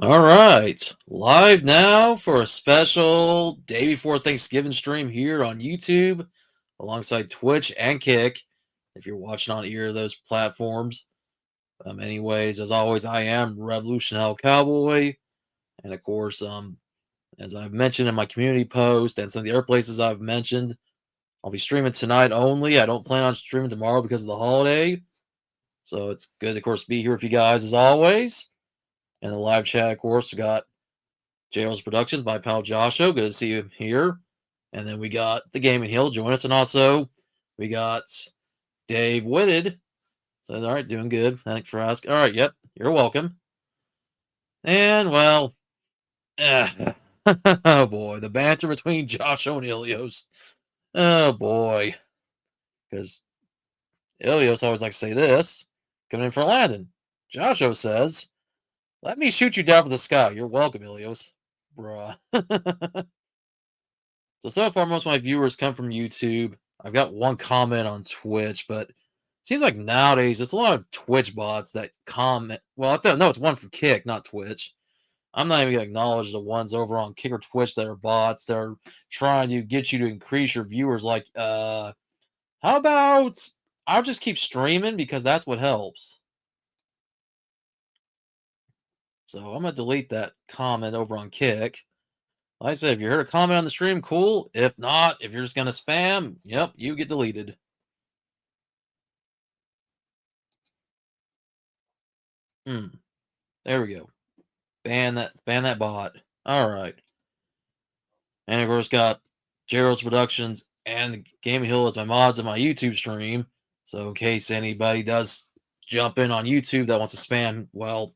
All right, live now for a special day before Thanksgiving stream here on YouTube, alongside Twitch and Kick. If you're watching on either of those platforms, anyways, as always, I am Revolution Hell Cowboy, and of course, as I've mentioned in my community post and some of the other places I've mentioned, I'll be streaming tonight only. I don't plan on streaming tomorrow because of the holiday, so it's good, of course, to be here with you guys as always. And the live chat, of course, we got JL's Productions, my pal Joshua. Good to see you here. And then we got the Gaming Hill join us. And also we got Dave Whitted. So, all right, doing good. Thanks for asking. All right, yep, you're welcome. And, well, oh boy, the banter between Joshua and Ilios. Oh boy. Because Ilios always likes to say this coming in for Landon. Joshua says, "Let me shoot you down from the sky." You're welcome, Ilios. Bruh. So far, most of my viewers come from YouTube. I've got one comment on Twitch, but it seems like nowadays it's a lot of Twitch bots that comment. Well, I don't know. It's one for Kick, not Twitch. I'm not even gonna acknowledge the ones over on Kick or Twitch that are bots. They're trying to get you to increase your viewers. Like, how about I'll just keep streaming because that's what helps. So I'm gonna delete that comment over on Kick. Like I said, if you heard a comment on the stream, cool. If not, if you're just gonna spam, yep, you get deleted. There we go. Ban that bot. All right. And of course got Gerald's Productions and Gaming Hill as my mods on my YouTube stream. So in case anybody does jump in on YouTube that wants to spam, well,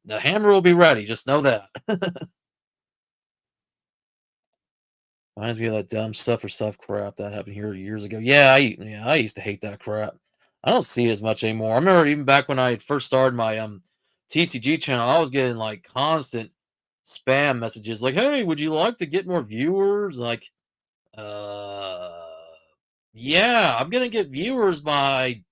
the hammer will be ready. Just know that. Reminds me of that dumb stuff for stuff crap that happened here years ago. I used to hate that crap. I don't see it as much anymore. I remember even back when I first started my TCG channel, I was getting like constant spam messages like, "Hey, would you like to get more viewers?" Like, uh, yeah, I'm gonna get viewers by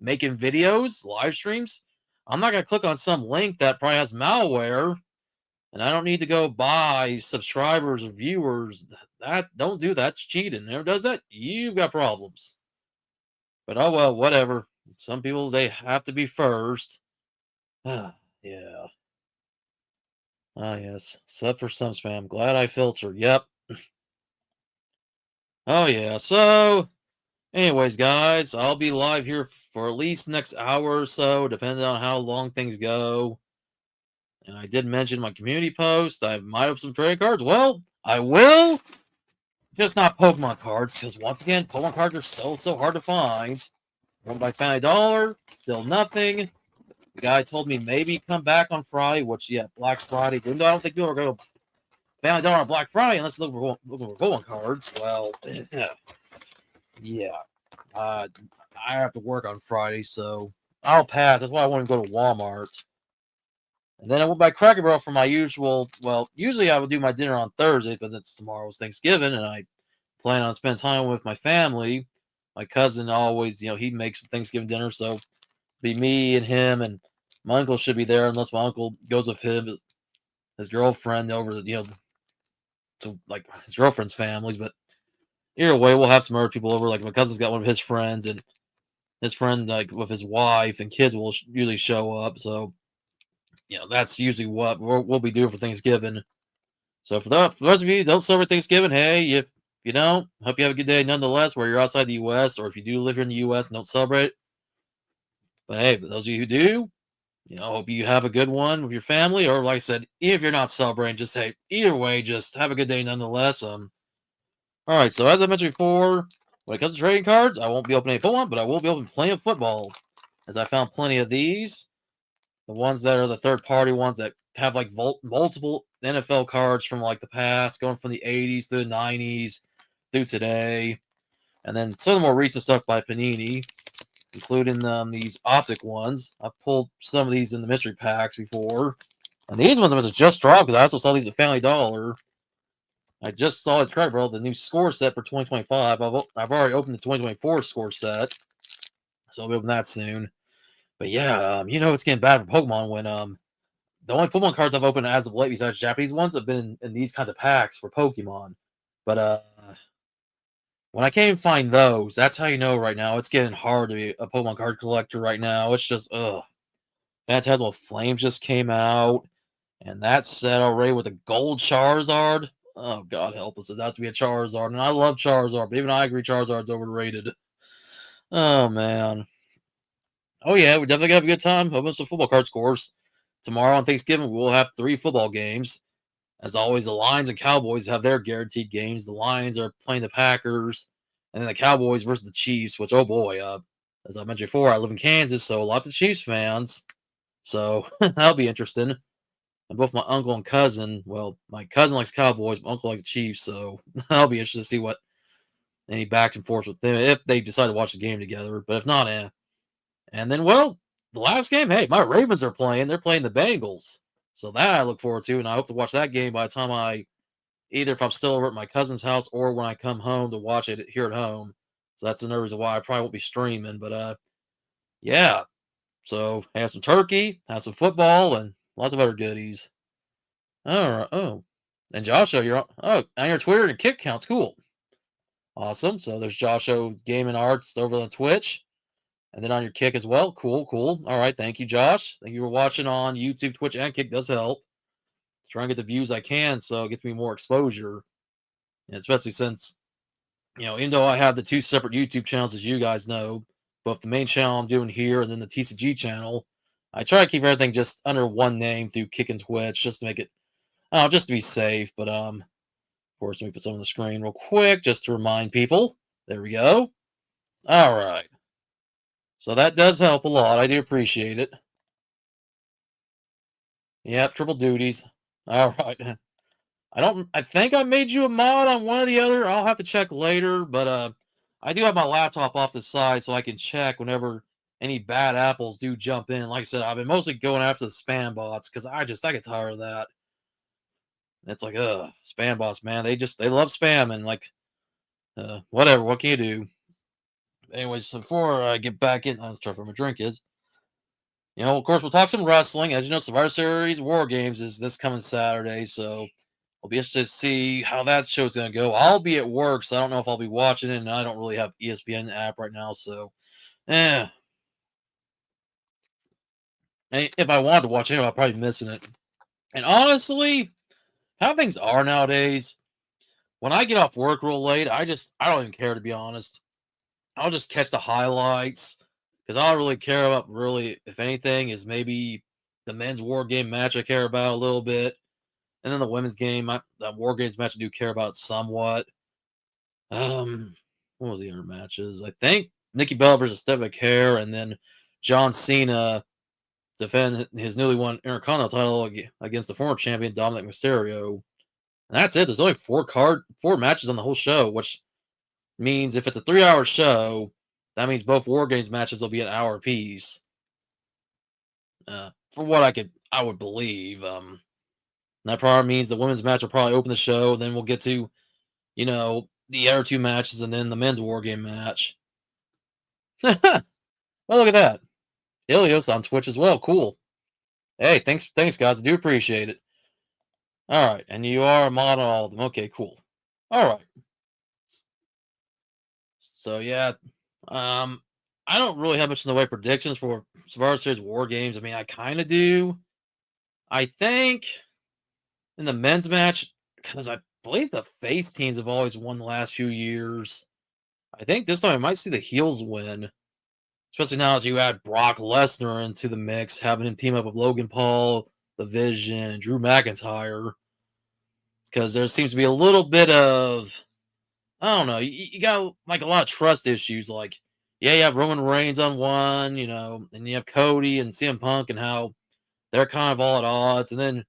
making videos, live streams. I'm not gonna click on some link that probably has malware and I don't need to go buy subscribers or viewers. That don't do that. It's cheating. Whoever does that, you've got problems. But oh well, whatever. Some people they have to be first. Yeah. Ah yes. Sub for some spam. Glad I filtered. Yep. Oh yeah. So anyways, guys, I'll be live here for at least next hour or so, depending on how long things go. And I did mention my community post. I might have some trading cards. Well, I will. Just not Pokemon cards, because once again, Pokemon cards are still so hard to find. One by $5, still nothing. The guy told me maybe come back on Friday, which, yeah, Black Friday. Even though I don't think people are going to $5 on Black Friday unless they're looking for Pokemon cards. Well, yeah. I have to work on Friday, so I'll pass. That's why I want to go to Walmart. And then I went by Cracker Barrel for my usual. Well, usually I would do my dinner on Thursday, but it's tomorrow's Thanksgiving, and I plan on spending time with my family. My cousin always, he makes Thanksgiving dinner, so be me and him, and my uncle should be there unless my uncle goes with his girlfriend over, to like his girlfriend's families. But either way, we'll have some other people over. Like my cousin's got one of his friends, and his friend, like with his wife and kids, will usually show up. So that's usually what we'll be doing for Thanksgiving. So for those of you who don't celebrate Thanksgiving, hey, if you don't, hope you have a good day nonetheless, where you're outside the U.S. or if you do live here in the U.S. and don't celebrate. But hey, for those of you who do, hope you have a good one with your family. Or like I said, if you're not celebrating, just hey, either way, just have a good day nonetheless. All right. So as I mentioned before, when it comes to trading cards, I won't be opening a Pokemon, but I will be opening plenty of football, as I found plenty of these. The ones that are the third party ones that have like multiple NFL cards from like the past, going from the 80s through the 90s through today. And then some of the more recent stuff by Panini, including these optic ones. I've pulled some of these in the mystery packs before. And these ones I must have just dropped because I also saw these at Family Dollar. I just saw it's bro, the new score set for 2025. I've already opened the 2024 score set, so I'll be opening that soon. But yeah, it's getting bad for Pokemon when the only Pokemon cards I've opened as of late, besides Japanese ones, have been in these kinds of packs for Pokemon. But when I can't find those, that's how you know right now it's getting hard to be a Pokemon card collector right now. It's just Phantasmal Flames just came out, and that set already with a gold Charizard. Oh God help us, it's about to be a Charizard, and I love Charizard, but even I agree Charizard's overrated. Oh man. Oh yeah, we're definitely gonna have a good time. Open some football card scores. Tomorrow on Thanksgiving, we'll have 3 football games. As always, the Lions and Cowboys have their guaranteed games. The Lions are playing the Packers, and then the Cowboys versus the Chiefs, which, oh boy, as I mentioned before, I live in Kansas, so lots of Chiefs fans. So that'll be interesting. And both my uncle and cousin, well, my cousin likes Cowboys, my uncle likes the Chiefs, so I'll be interested to see what any back and forth with them if they decide to watch the game together. But if not, And then, well, the last game, hey, my Ravens are playing. They're playing the Bengals. So that I look forward to, and I hope to watch that game by the time either if I'm still over at my cousin's house or when I come home to watch it here at home. So that's another reason why I probably won't be streaming. But yeah. So have some turkey, have some football, and lots of other goodies. All right. Oh, and Joshua, you're on your Twitter and Kick counts. Cool. Awesome. So there's Joshua Gaming Arts over on Twitch. And then on your Kick as well. Cool, cool. All right. Thank you, Josh. Thank you for watching on YouTube, Twitch, and Kick. Does help. Try and get the views I can so it gets me more exposure. And especially since, even though I have the 2 separate YouTube channels, as you guys know, both the main channel I'm doing here and then the TCG channel, I try to keep everything just under one name through Kick and Twitch just to make it, just to be safe. But, of course, let me put some on the screen real quick just to remind people. There we go. All right. So that does help a lot. I do appreciate it. Yep, triple duties. All right. I think I made you a mod on one or the other. I'll have to check later, but I do have my laptop off the side so I can check whenever any bad apples do jump in. Like I said, I've been mostly going after the spam bots because I get tired of that. It's like, spam bots, man. They love spam and like whatever, what can you do? Anyways, so before I get back in, I'll try where my drink is. Of course, we'll talk some wrestling. As you know, Survivor Series War Games is this coming Saturday, so I'll be interested to see how that show's going to go. I'll be at work, so I don't know if I'll be watching it, and I don't really have ESPN app right now, so eh. If I wanted to watch it, I'll probably be missing it. And honestly, how things are nowadays, when I get off work real late, I don't even care, to be honest. I'll just catch the highlights because all I really care about, really, if anything, is maybe the men's War Game match I care about a little bit. And then the women's game, the War Games match I do care about somewhat. What was the other matches? I think Nikki Bella versus Steph Care, and then John Cena defend his newly won Intercontinental title against the former champion Dominic Mysterio. And that's it. There's only 4 matches on the whole show, which means if it's a 3-hour show, that means both War Games matches will be an hour apiece. For what I would believe. That probably means the women's match will probably open the show. Then we'll get to, the other 2 matches and then the men's War Game match. Well, look at that. Ilios on Twitch as well. Cool. Hey, thanks, guys. I do appreciate it. All right, and you are a mod on all of them. Okay, cool. All right. So yeah, I don't really have much in the way of predictions for Survivor Series War Games. I mean, I kind of do. I think in the men's match, because I believe the face teams have always won the last few years. I think this time I might see the heels win, especially now that you add Brock Lesnar into the mix, having him team up with Logan Paul, The Vision, and Drew McIntyre. Because there seems to be a little bit of, I don't know, you got like a lot of trust issues. Like, yeah, you have Roman Reigns on one, and you have Cody and CM Punk and how they're kind of all at odds. And then,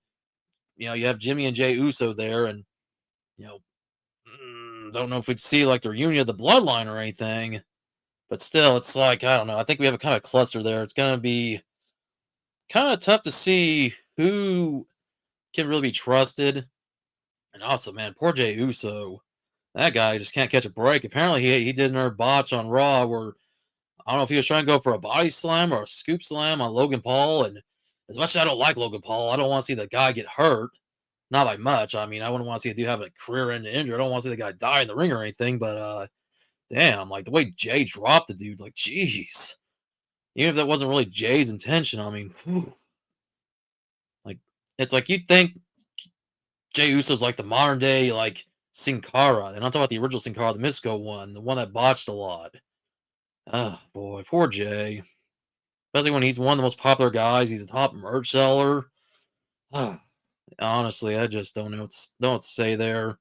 you have Jimmy and Jey Uso there, and, don't know if we'd see like the reunion of the Bloodline or anything. But still, it's like, I don't know. I think we have a kind of cluster there. It's going to be kind of tough to see who can really be trusted. And also, man, poor Jey Uso. That guy just can't catch a break. Apparently, he did another botch on Raw where I don't know if he was trying to go for a body slam or a scoop slam on Logan Paul. And As much as I don't like Logan Paul, I don't want to see the guy get hurt. Not by much. I mean, I wouldn't want to see a dude have a career-ending injury. I don't want to see the guy die in the ring or anything. But damn, like the way Jay dropped the dude, like, jeez. Even if that wasn't really Jay's intention, I mean, whew. Like, it's like you'd think Jay Uso's like the modern day, like, Sin Cara. And I'm talking about the original Sin Cara, the Mystico one, the one that botched a lot. Oh, boy, poor Jay. Especially when he's one of the most popular guys. He's a top merch seller. Honestly, I just don't know what to say there.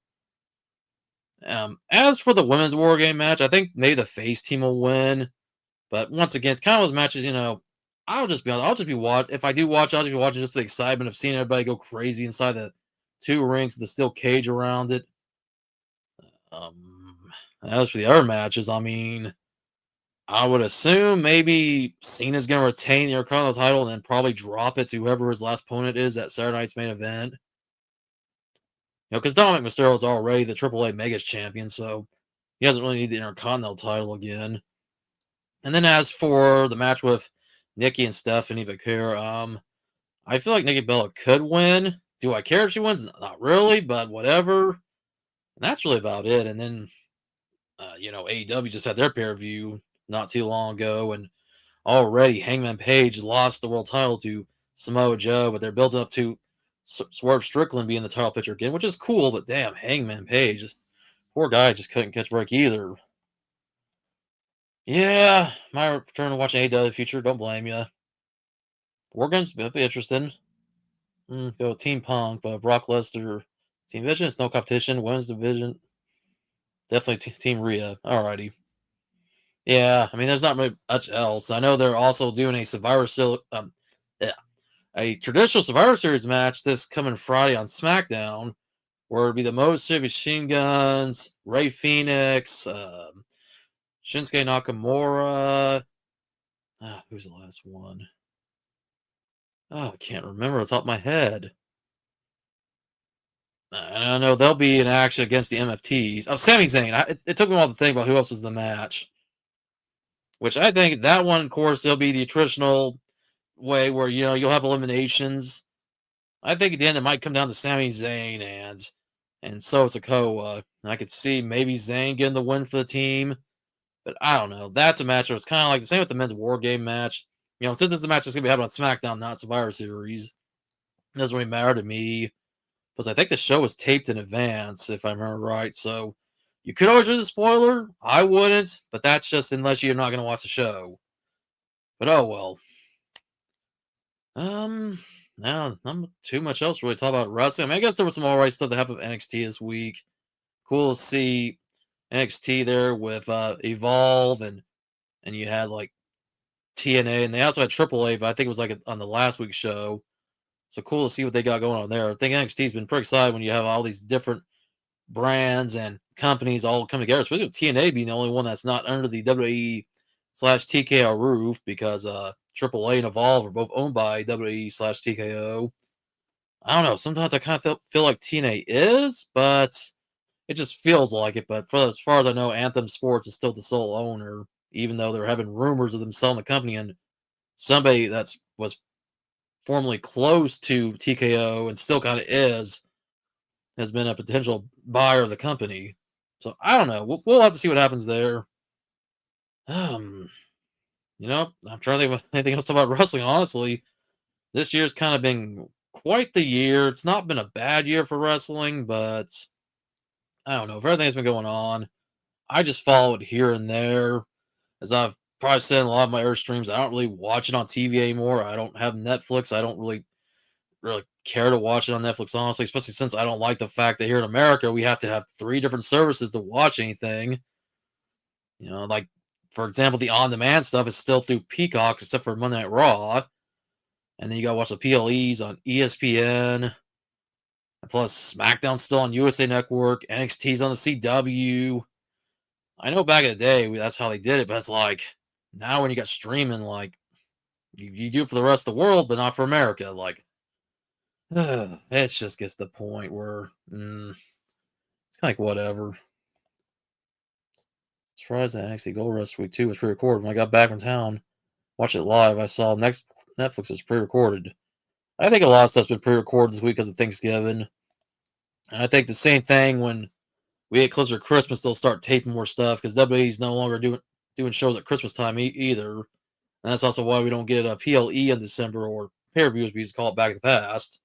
As for the women's war game match, I think maybe the face team will win. But once again, it's kind of those matches, I'll just be honest, I'll just be if I do watch, I'll just be watching just the excitement of seeing everybody go crazy inside the two rings, the steel cage around it. Um, as for the other matches, I mean, I would assume maybe Cena's going to retain the Intercontinental title and then probably drop it to whoever his last opponent is at Saturday night's main event. Because Dominic Mysterio is already the AAA Megas champion, so he doesn't really need the Intercontinental title again. And then as for the match with Nikki and Stephanie Vaquer, I feel like Nikki Bella could win. Do I care if she wins? Not really, but whatever. And that's really about it. And then, AEW just had their pay-per-view not too long ago, and already Hangman Page lost the world title to Samoa Joe, but they're built up to Swerve Strickland being the title picture again, which is cool, but damn, Hangman Page, poor guy, just couldn't catch a break either. Yeah, my return to watching AEW future, don't blame you. War Games would be interesting. Go Team Punk, but Brock Lesnar, Team Vision, it's no competition. Women's division, definitely Team Rhea. Alrighty. Yeah, I mean, there's not really much else. I know they're also doing a traditional Survivor Series match this coming Friday on SmackDown, where it'd be the Motor Machine Guns, Ray Phoenix, Shinsuke Nakamura. Who's the last one? Oh, I can't remember off the top of my head. I know they'll be in action against the MFTs. Oh, Sami Zayn. It took me a while to think about who else was in the match. Which I think that one, of course, they'll be the traditional way where, you'll have eliminations. I think at the end it might come down to Sami Zayn and Solo Sikoa. I could see maybe Zayn getting the win for the team. But I don't know. That's a match where it's kind of like the same with the men's War Game match. Since it's a match that's going to be happening on SmackDown, not Survivor Series, it doesn't really matter to me. Because I think the show was taped in advance, if I remember right. So you could always read the spoiler. I wouldn't, but that's just unless you're not going to watch the show. But oh well. Now not too much else to really talk about wrestling. I mean, I guess there was some alright stuff that happened with NXT this week. Cool to see NXT there with Evolve and you had like TNA and they also had AAA, but I think it was like on the last week's show. So cool to see what they got going on there. I think NXT's been pretty excited when you have all these different brands and companies all come together, especially with TNA being the only one that's not under the WWE/TKO roof because AAA and Evolve are both owned by WWE/TKO. I don't know. Sometimes I kind of feel like TNA is, but it just feels like it. But as far as I know, Anthem Sports is still the sole owner, even though they're having rumors of them selling the company. And somebody was formerly close to TKO and still kind of has been a potential buyer of the company. So I don't know. We'll have to see what happens there. I'm trying to think of anything else about wrestling. Honestly, this year's kind of been quite the year. It's not been a bad year for wrestling, but I don't know. For everything that's been going on, I just follow it here and there. As I've probably said in a lot of my earth streams, I don't really watch it on TV anymore. I don't have Netflix. I don't really care to watch it on Netflix, honestly, especially since I don't like the fact that here in America we have to have 3 different services to watch anything. Like for example, the on-demand stuff is still through Peacock, except for Monday Night Raw, and then you gotta watch the PLEs on ESPN. And plus, SmackDown's still on USA Network. NXT's on the CW. I know back in the day that's how they did it, but it's like now when you got streaming, like you do it for the rest of the world, but not for America. Like it just gets to the point where it's kind of like whatever. Surprised that NXT Gold Rush Week 2 was pre-recorded. When I got back from town, watched it live, I saw Netflix is pre-recorded. I think a lot of stuff's been pre-recorded this week because of Thanksgiving. And I think the same thing when we get closer to Christmas, they'll start taping more stuff because WWE's no longer doing shows at Christmas time either. And that's also why we don't get a PLE in December or pay-per-views, we used to call it back in the past.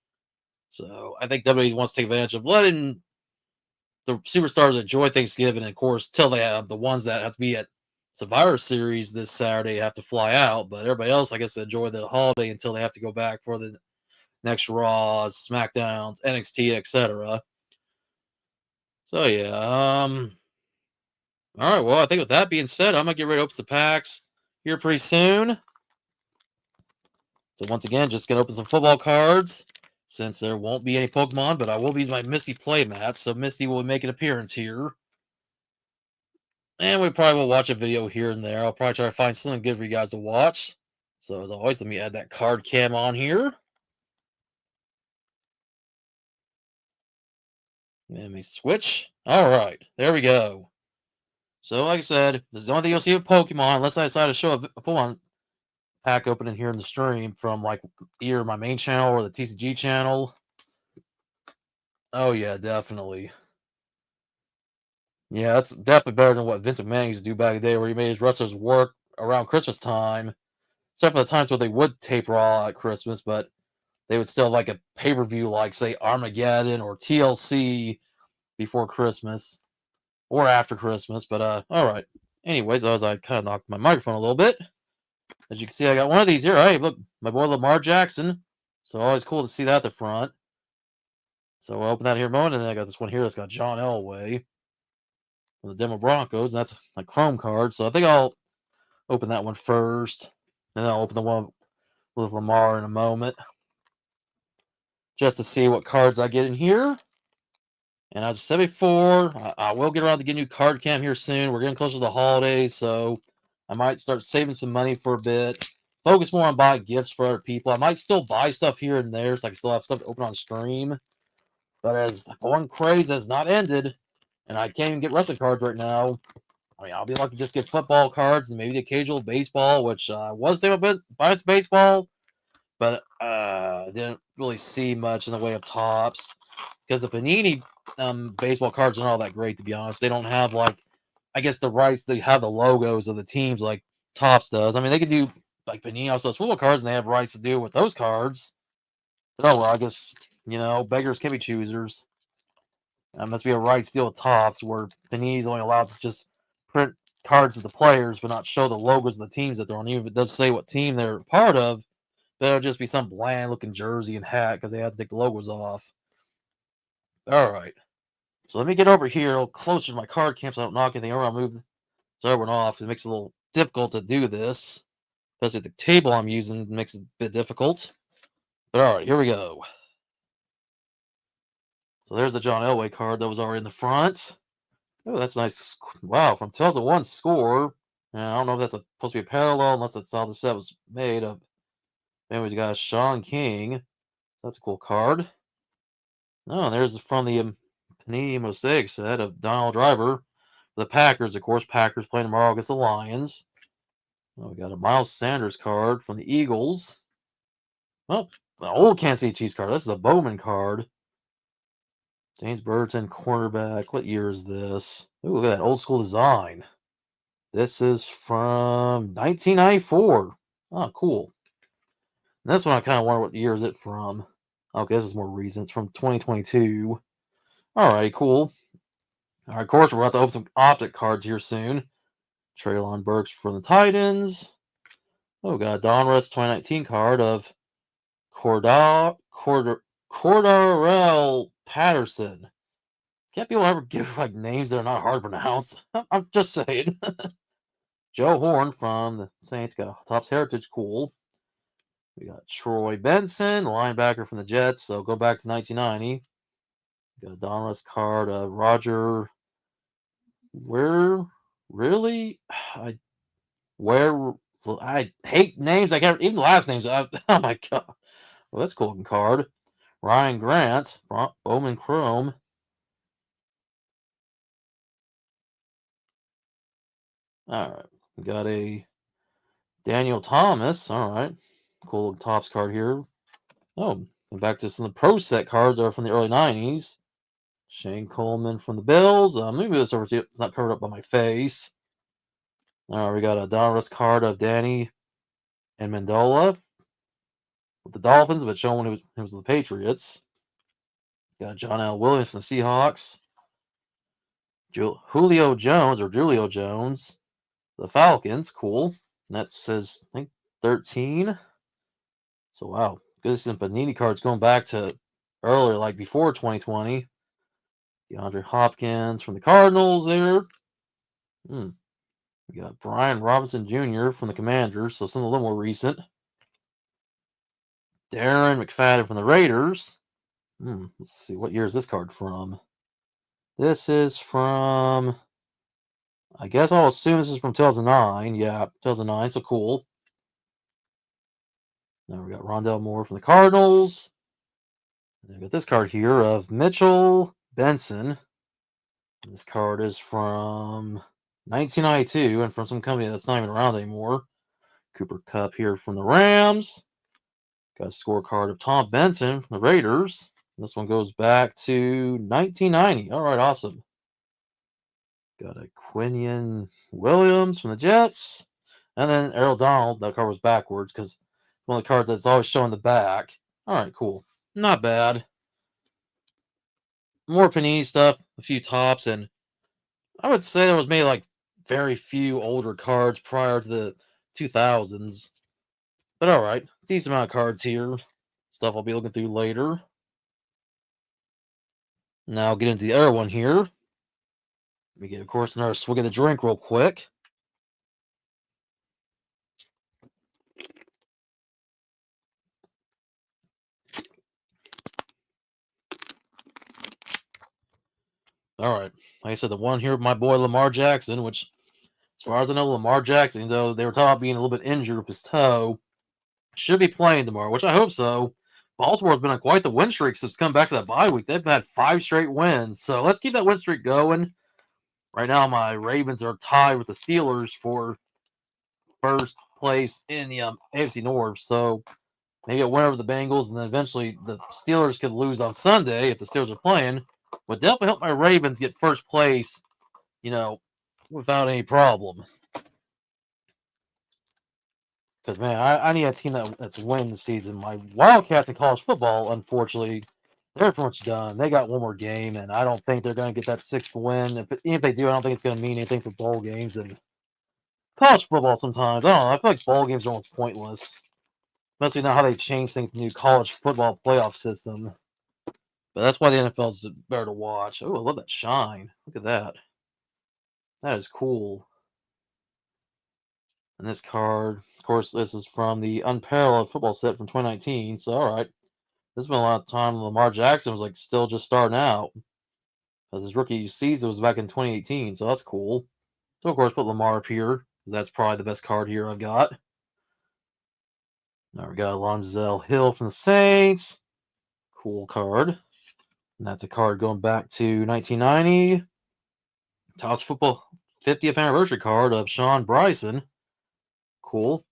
So I think WWE wants to take advantage of letting the superstars enjoy Thanksgiving, and of course, till they have the ones that have to be at Survivor Series this Saturday have to fly out. But everybody else, I guess, enjoy the holiday until they have to go back for the next Raws, SmackDowns, NXT, etc. So yeah, all right. Well, I think with that being said, I'm gonna get ready to open some packs here pretty soon. So once again, just gonna open some football cards since there won't be any Pokemon, but I will be using my Misty playmat, so Misty will make an appearance here. And we probably will watch a video here and there. I'll probably try to find something good for you guys to watch. So as always, let me add that card cam on here. Let me switch. All right, there we go. So like I said, this is the only thing you'll see with Pokemon, unless I decide to show a Pokemon pack opening here in the stream from like either my main channel or the TCG channel. Oh yeah, definitely. Yeah, that's definitely better than what Vince McMahon used to do back in the day, where he made his wrestlers work around Christmas time. Except for the times where they would tape Raw at Christmas, but they would still have like a pay-per-view like say Armageddon or TLC before Christmas or after Christmas. But all right. Anyways, as I kind of knocked my microphone a little bit, as you can see, I got one of these here. Hey, look, my boy Lamar Jackson. So always cool to see that at the front. So I'll open that here in a moment, and then I got this one here that's got John Elway from the Denver Broncos. And that's a Chrome card. So I think I'll open that one first, and then I'll open the one with Lamar in a moment, just to see what cards I get in here. And as I said before, I will get around to getting new card cam here soon. We're getting closer to the holidays, so I might start saving some money for a bit. Focus more on buying gifts for other people. I might still buy stuff here and there, so I can still have stuff to open on stream. But as the going craze has not ended, and I can't even get wrestling cards right now, I mean, I'll be lucky to just get football cards and maybe the occasional baseball, which I was thinking about buying baseball, but didn't really see much in the way of tops because the Panini baseball cards aren't all that great, to be honest. They don't have like, I guess the rights. They have the logos of the teams like Tops does. I mean, they could do like Panini also has football cards, and they have rights to do with those cards. Oh well, I guess beggars can be choosers. Must be a rights deal with Tops where Panini's only allowed to just print cards of the players, but not show the logos of the teams that they're on. Even if it does say what team they're part of, that'll just be some bland looking jersey and hat because they have to take the logos off. All right. So let me get over here a little closer to my card camp so I don't knock anything over. I'll move this over and off because it makes it a little difficult to do this. Especially the table I'm using makes it a bit difficult. But all right, here we go. So there's the John Elway card that was already in the front. Oh, that's nice. Wow, from 2001 score. And I don't know if that's supposed to be a parallel unless that's how the set was made of. Then we got Sean King. So that's a cool card. Oh, there's from the Panini Mosaic set of Donald Driver. The Packers, of course. Packers playing tomorrow against the Lions. Oh, we got a Miles Sanders card from the Eagles. Well, the old Kansas City Chiefs card. This is a Bowman card. James Burton, cornerback. What year is this? Ooh, look at that old school design. This is from 1994. Oh, cool. And this one I kind of wonder what year is it from. Okay, this is more recent. It's from 2022. All right, cool. All right, of course, we're about to open some optic cards here soon. Treylon Burks from the Titans. Oh, we got a Donruss 2019 card of Cordarrelle Patterson. Can't people ever give like names that are not hard to pronounce? I'm just saying. Joe Horn from the Saints got Topps Heritage. Cool. We got Troy Benson, linebacker from the Jets. So go back to 1990. Got a Donruss card of Roger. Where really? I hate names. I can't even the last names. Oh my god. Well, that's a cool looking card. Ryan Grant, Bowman Chrome. All right, we got a Daniel Thomas. All right, cool Topps card here. Oh, and back to some of the Pro Set cards that are from the early 90s. Shane Coleman from the Bills. Maybe this over to it's not covered up by my face. We got a Donruss card of Danny and Mendola with the Dolphins, but showing when he was with the Patriots. Got John L. Williams from the Seahawks. Julio Jones, the Falcons. Cool. And that says, I think, 13. So, wow. Good to see some Panini cards going back to earlier, like before 2020. DeAndre Hopkins from the Cardinals there. We got Brian Robinson Jr. from the Commanders, so something a little more recent. Darren McFadden from the Raiders. Let's see, what year is this card from? This is from, I guess I'll assume this is from 2009. Yeah, 2009, so cool. Now we got Rondell Moore from the Cardinals. And we got this card here of Mitchell Benson. This card is from 1992 and from some company that's not even around anymore. Cooper Kupp here from the Rams. Got a scorecard of Tom Benson from the Raiders. This one goes back to 1990. All right, awesome. Got a Quinnen Williams from the Jets. And then Errol Donald. That card was backwards because one of the cards that's always showing the back. All right, cool. Not bad. More Panini stuff, a few tops, and I would say there was maybe like very few older cards prior to the 2000s. But all right, decent amount of cards here. Stuff I'll be looking through later. Now I'll get into the other one here. Let me get, of course, another swig of the drink real quick. All right. Like I said, the one here with my boy Lamar Jackson, which, as far as I know, Lamar Jackson, though they were talking about being a little bit injured with his toe, should be playing tomorrow, which I hope so. Baltimore's been on quite the win streak since come back to that bye week. They've had 5 straight wins. So let's keep that win streak going. Right now, my Ravens are tied with the Steelers for first place in the AFC North. So maybe a win over the Bengals, and then eventually the Steelers could lose on Sunday if the Steelers are playing. Would definitely help my Ravens get first place, without any problem. Because, man, I need a team that's winning the season. My Wildcats in college football, unfortunately, they're pretty much done. They got one more game, and I don't think they're going to get that 6th win. If they do, I don't think it's going to mean anything for bowl games. And college football sometimes, I don't know, I feel like bowl games are almost pointless. Especially now how they changed things with the new college football playoff system. But that's why the NFL is better to watch. Oh, I love that shine. Look at that. That is cool. And this card, of course, this is from the Unparalleled Football set from 2019. So, all right. This has been a lot of time. Lamar Jackson was still just starting out. Because his rookie season was back in 2018. So that's cool. So, of course, put Lamar up here. That's probably the best card here I've got. Now we got Lonzel Hill from the Saints. Cool card. And that's a card going back to 1990. College football 50th anniversary card of Sean Bryson. Cool.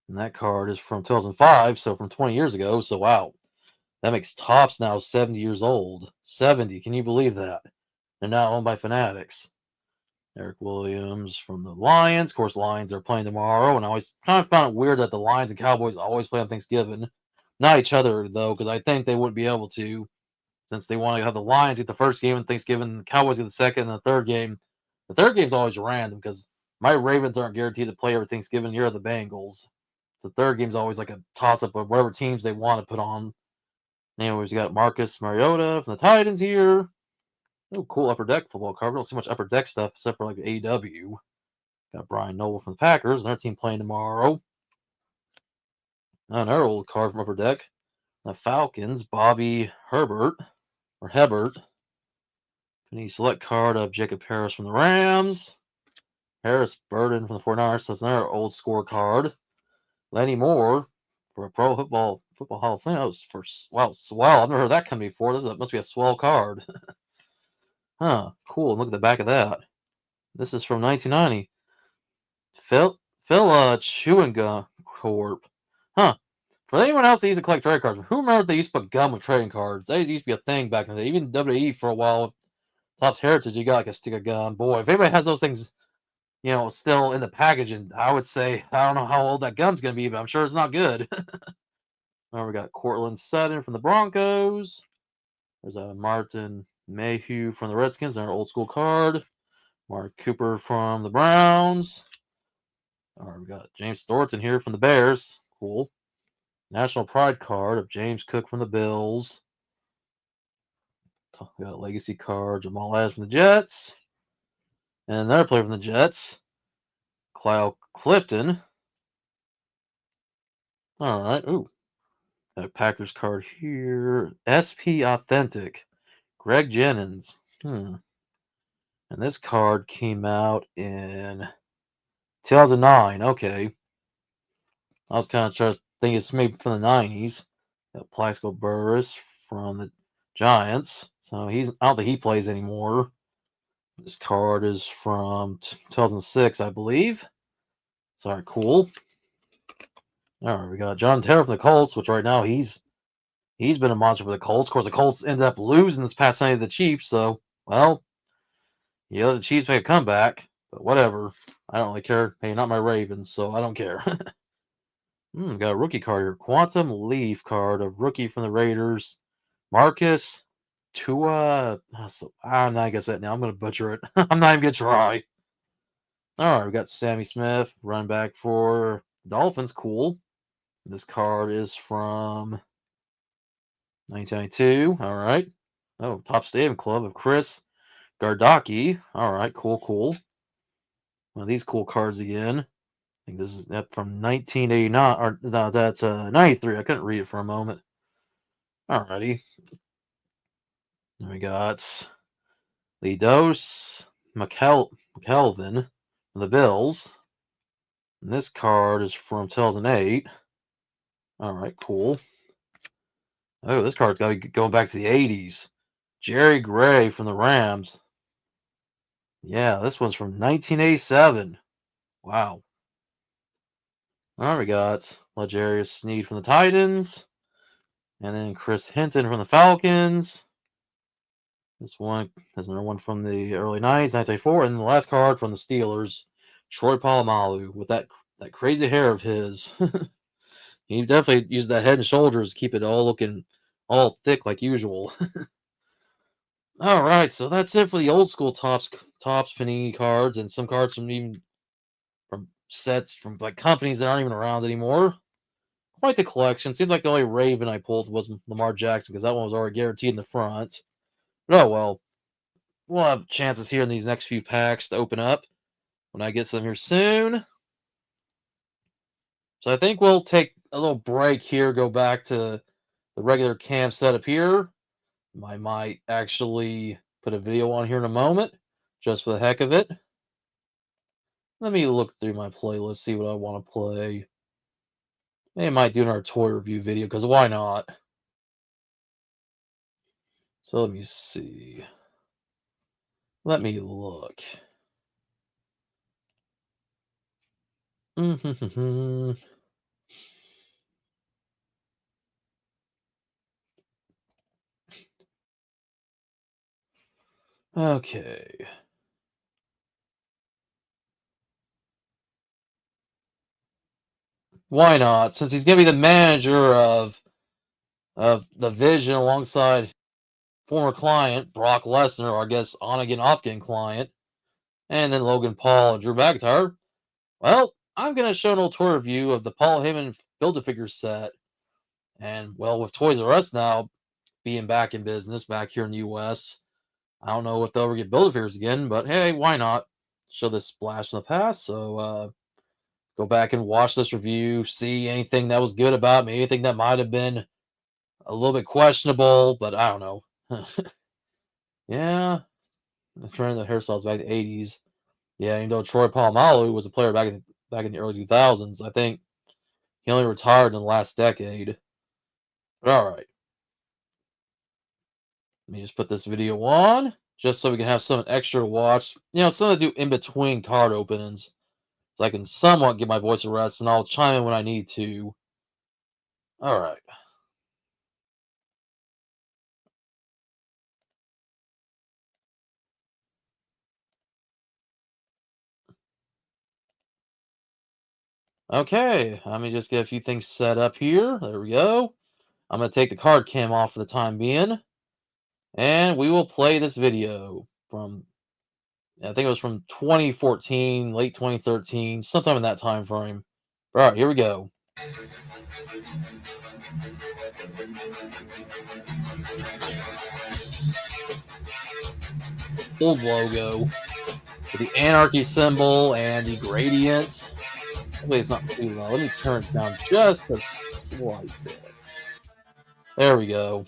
And that card is from 2005, so from 20 years ago. So, wow. That makes Topps now 70 years old. 70. Can you believe that? They're now owned by Fanatics. Eric Williams from the Lions. Of course, Lions are playing tomorrow. And I always kind of found it weird that the Lions and Cowboys always play on Thanksgiving. Not each other, though, because I think they wouldn't be able to, since they want to have the Lions get the first game on Thanksgiving, the Cowboys get the second, and the third game. The third game's always random because my Ravens aren't guaranteed to play every Thanksgiving. Near the Bengals. So the third game's always like a toss-up of whatever teams they want to put on. Anyways, you got Marcus Mariota from the Titans here. Oh, cool Upper Deck football card. We don't see much Upper Deck stuff except for like AEW. Got Brian Noble from the Packers, and their team playing tomorrow. Another old card from Upper Deck. The Falcons, Bobby Herbert, or Hebert. Any select card of Jacob Harris from the Rams. Harris Burden from the 49ers. So that's another old score card. Lenny Moore for a Pro Football Hall of Fame. That was for swell. I've never heard that come before. This must be a swell card. Huh. Cool. And look at the back of that. This is from 1990. Phil Chewing Gum Corp. Huh. For anyone else that used to collect trading cards, who remembers they used to put gum with trading cards? That used to be a thing back in the day. Even WWE for a while, Topps Heritage, you got like a stick of gum. Boy, if anybody has those things, still in the packaging, I would say I don't know how old that gum's gonna be, but I'm sure it's not good. Now we got Cortland Sutton from the Broncos. There's a Martin Mayhew from the Redskins, another old school card. Mark Cooper from the Browns. All right, we got James Thornton here from the Bears. Cool. National Pride card of James Cook from the Bills. We got a legacy card, Jamal Adams from the Jets. And another player from the Jets, Kyle Clifton. All right. Ooh. Got a Packers card here. SP Authentic. Greg Jennings. And this card came out in 2009. Okay. I was kind of trying to think it's maybe from the 90s. Got Plaxico Burress from the Giants. So I don't think he plays anymore. This card is from 2006, I believe. Sorry, cool. All right, we got John Terrell from the Colts, which right now he's been a monster for the Colts. Of course, the Colts ended up losing this past night to the Chiefs, so well, the Chiefs make a comeback, but whatever. I don't really care. Hey, not my Ravens, so I don't care. Got a rookie card here. Quantum Leaf card, a rookie from the Raiders. Marcus Tua. I'm not gonna say it now. I'm gonna butcher it. I'm not even gonna try. All right, we got Sammy Smith, run back for Dolphins. Cool. This card is from 1992. All right. Oh, Top Stadium Club of Chris Gardocki. All right, cool. One of these cool cards again. I think this is that from 1989, or no, that's 93. I couldn't read it for a moment. Alrighty. Then we got Ledos McKelvin from the Bills. And this card is from 2008. Alright, cool. Oh, this card's got to be going back to the 80s. Jerry Gray from the Rams. Yeah, this one's from 1987. Wow. All right, we got L'Jarius Sneed from the Titans. And then Chris Hinton from the Falcons. This one has another one from the early 90s, 1994. And the last card from the Steelers, Troy Polamalu, with that crazy hair of his. He definitely used that head and shoulders to keep it all looking all thick like usual. All right, so that's it for the old school Topps Panini cards, and some cards from sets from like companies that aren't even around anymore. Quite the collection. Seems like the only Raven I pulled was Lamar Jackson because that one was already guaranteed in the front. But oh well. We'll have chances here in these next few packs to open up when I get some here soon. So I think we'll take a little break here, go back to the regular cam setup here. I might actually put a video on here in a moment, just for the heck of it. Let me look through my playlist, see what I want to play. Maybe I might do another toy review video, because why not? So let me see. Let me look. Okay. Why not? Since he's going to be the manager of the Vision alongside former client Brock Lesnar, or I guess on again, off again client, and then Logan Paul and Drew McIntyre. Well, I'm going to show an old toy review of the Paul Heyman Build-A-Figure set. And, well, with Toys R Us now being back in business back here in the U.S., I don't know if they'll ever get Build-A-Figures again, but hey, why not? Show this blast from the past. So, go back and watch this review, see anything that was good about me, anything that might have been a little bit questionable, but I don't know. Yeah, I'm trying the hairstyles back in the 80s. Yeah, even though Troy Polamalu was a player back in the early 2000s, I think he only retired in the last decade. But all right. Let me just put this video on, just so we can have something extra to watch. Something to do in between card openings, so I can somewhat get my voice a rest, and I'll chime in when I need to. All right. Okay, let me just get a few things set up here. There we go. I'm going to take the card cam off for the time being, and we will play this video from, I think it was from 2014, late 2013, sometime in that time frame. All right, here we go. Old logo with the anarchy symbol and the gradient. Hopefully it's not too low. Let me turn it down just a slight bit. There we go.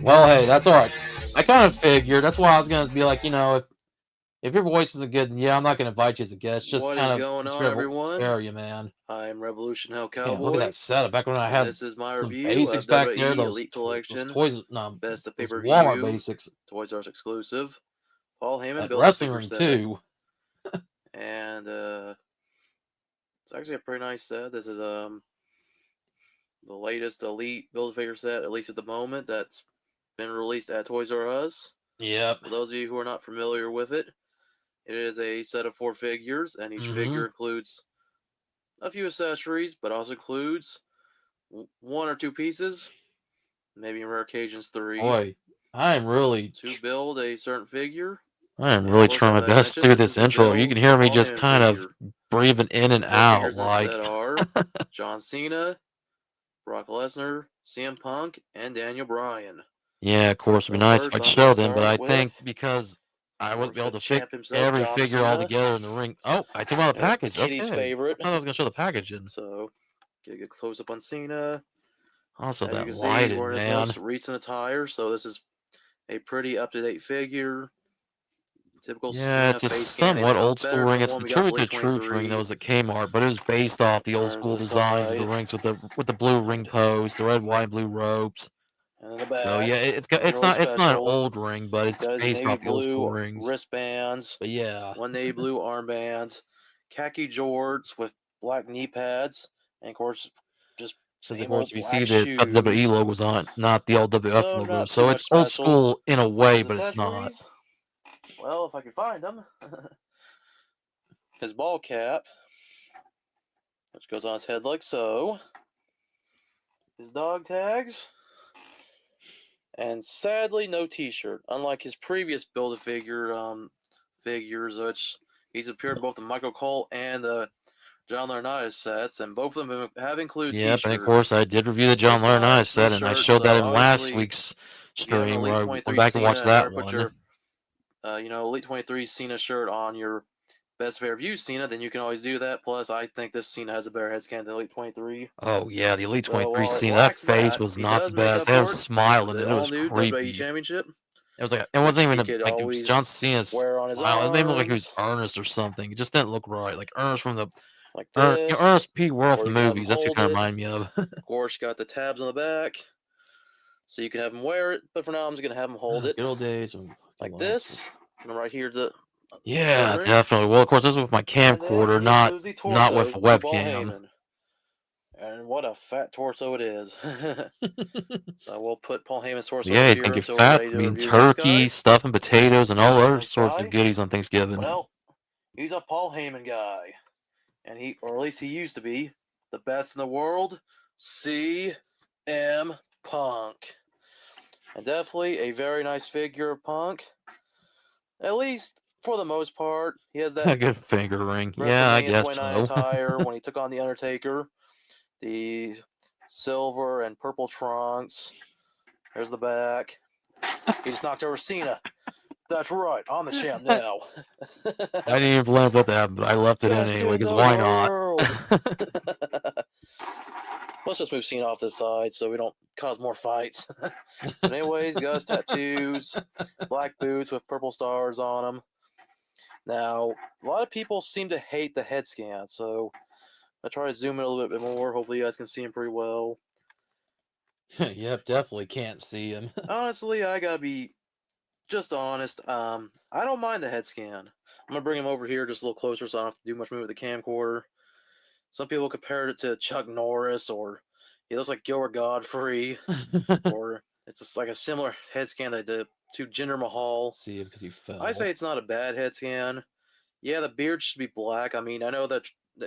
Well, hey, that's all right. I kind of figured. That's why I was gonna be like, if your voice isn't good, then yeah, I'm not gonna invite you as a guest. Just What kind is of going just on, everyone? spare you, man. I'm Revolution Hell Damn, look at Cowboy, that setup. Back when I and had this is my some review basics of back there, WWE Elite those Collection, toys, no, Best of those Walmart Pay-Per-View, basics Toys R Us exclusive, Paul Heyman at Build-A Wrestling Figure Ring set, too. and it's actually a pretty nice set. This is the latest Elite Build-A-Figure set, at least at the moment, that's been released at Toys R Us. Yep. For those of you who are not familiar with it, it is a set of 4 figures, and each figure includes a few accessories, but also includes 1 or 2 pieces, maybe in rare occasions 3, Boy, I am really, to build a certain figure. I am And of really course, trying as my I best mentioned, through this this is to intro. You build can hear a me Paul just Heyman kind of figure. breathing in and The out, figures in this like. set are John Cena, Brock Lesnar, CM Punk, and Daniel Bryan. Yeah, of course, it'd be So nice if first, I'd I'm going show to them, but start I think with, because I of wasn't course, able the to fit champ himself, every John figure all Cena, together in the ring. Oh, I took out the and package. Kitty's Okay. favorite. I thought I was going to show the package in. So, get a good close up on Cena. Also, As you that can see, he's lighting, wearing his man. most recent attire, so this is a pretty up-to-date figure. Typical Yeah, Cena it's a face scan. somewhat It's old school better than ring. the It's one the we got for Truth to Elite Truth ring that 23. was at Kmart, but it was based off the old Turn school to the designs of the side. rings with the blue ring post, the red, white, and blue ropes. And in the So back, yeah, nothing really it's not an special. old ring, but He's it's got his based navy off the old school blue rings. wristbands, But yeah, 1 navy blue armband, khaki jorts with black knee pads, and of course, just because of same course old if you see black the WWE shoes. logos on it, not the LWF So logo. not too So it's much old special. school in a way, His but it's not. accessories, well, if I can find them. His ball cap, which goes on his head like so. His dog tags. And sadly, no T-shirt. Unlike his previous Build-A-Figure figures, which he's appeared in both the Michael Cole and the John Laurinaitis sets, and both of them have included Yep, and of course T-shirts. I did review the John This time, Laurinaitis no set, and I shirt. showed that So in last obviously, week's if you have an stream where Elite I went 23 back and watched Cena and you that want to put one. your, Elite 23 Cena shirt on your best fair view Cena, then you can always do that. Plus, I think this Cena has a better head scan than Elite 23. Oh yeah, the Elite So 23 while it scene, that lacks face that, was he not the does make best. up They had a for it smile with in the it. It was all-new WWE creepy. Championship, It was like it which wasn't he even could like it was always John Cena's wear on his smile. It made him look like he was arms, Ernest or something. It just didn't look right. Like Ernest from the like this, Ernest P. Worrell or from you the can have him movies. That's who hold kind of it. reminded me of. Of course, you got the tabs on the back, so you can have him wear it. But for now, I'm just gonna have him hold it Good old days. like this. And right here, the Yeah, center, definitely. Well, of course, this is with my and then camcorder, includes the not with torso a of Paul webcam. Heyman. And what a fat torso it is. So we'll put Paul Heyman's torso Yeah, over he's here gonna get until we're fat. ready I to mean, review the next turkey, guy. stuffing potatoes, and all other Next sorts guy, of goodies on Thanksgiving. well, he's a Paul Heyman guy. And he, or at least he used to be, the best in the world, CM Punk. And definitely a very nice figure of Punk. At least for the most part. He has that A good finger ring. Yeah, I WrestleMania guess 29 so. attire when he took on The Undertaker. The silver and purple trunks. There's the back. He just knocked over Cena. That's right, I'm the champ now. I didn't even plan for that to happen, but I left it in Best anyway, in because the why not? world. Let's just move Cena off this side so we don't cause more fights. But anyways, he got his tattoos, black boots with purple stars on them. Now, a lot of people seem to hate the head scan, so I'll try to zoom in a little bit more. Hopefully you guys can see him pretty well. Yep, definitely can't see him. Honestly, I gotta be just honest. I don't mind the head scan. I'm gonna bring him over here just a little closer, so I don't have to do much moving with the camcorder. Some people compared it to Chuck Norris, or he looks like Gilbert Godfrey, or it's just like a similar head scan they did to Jinder Mahal. See, because you fell. I say it's not a bad head scan. Yeah, the beard should be black. I mean, I know that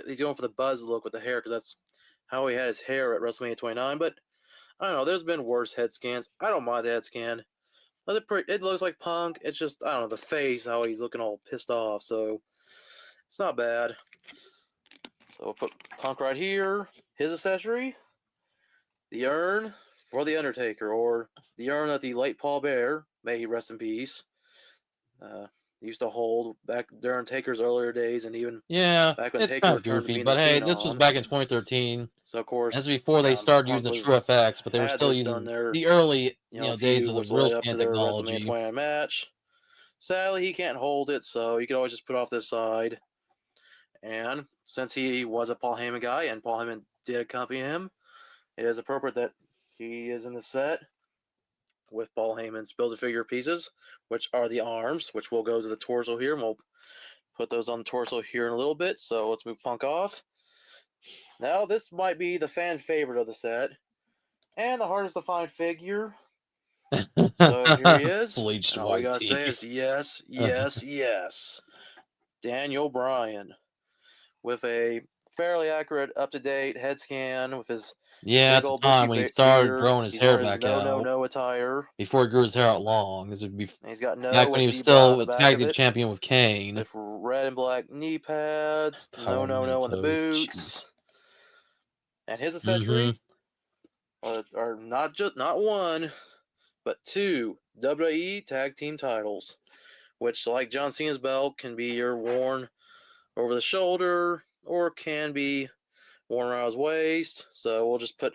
he's going for the Buzz look with the hair because that's how he had his hair at WrestleMania 29. But I don't know. There's been worse head scans. I don't mind the head scan. It looks like Punk. It's just, I don't know, the face, how he's looking all pissed off. So it's not bad. So we'll put Punk right here. His accessory, the urn for The Undertaker, or the urn that the late Paul Bearer, may he rest in peace, used to hold back during Taker's earlier days, and even Yeah, back when it's Taker kind of returned to goofy, being but the hey, this was Phenom. back in 2013. So of course, That's before they started using the True FX, but they were had still this done using there, the early days feud of the which real led up to scan their WrestleMania technology. 29 match. Sadly, he can't hold it, so you could always just put off this side. And since he was a Paul Heyman guy, and Paul Heyman did accompany him, it is appropriate that he is in the set with Paul Heyman's Build-A-Figure pieces, which are the arms, which will go to the torso here, and we'll put those on the torso here in a little bit. So let's move Punk off. Now, this might be the fan favorite of the set, and the hardest to find figure. So here he is. Bleached And all we white gotta say teeth. is yes, yes, yes. Daniel Bryan, with a fairly accurate, up-to-date head scan with his Yeah, big at the old time bushy when he started beard. growing his He's hair wearing his back out, no attire. before he grew his hair out long, this would be And he's got no back when with he was the bra on still the a back tag of team it, champion with Kane. with red and black knee pads. No Power on the Mentos, boots. jeez. And his accessory are not one, but two WWE Tag Team titles, which, like John Cena's belt, can be worn over the shoulder or can be worn around his waist. So we'll just put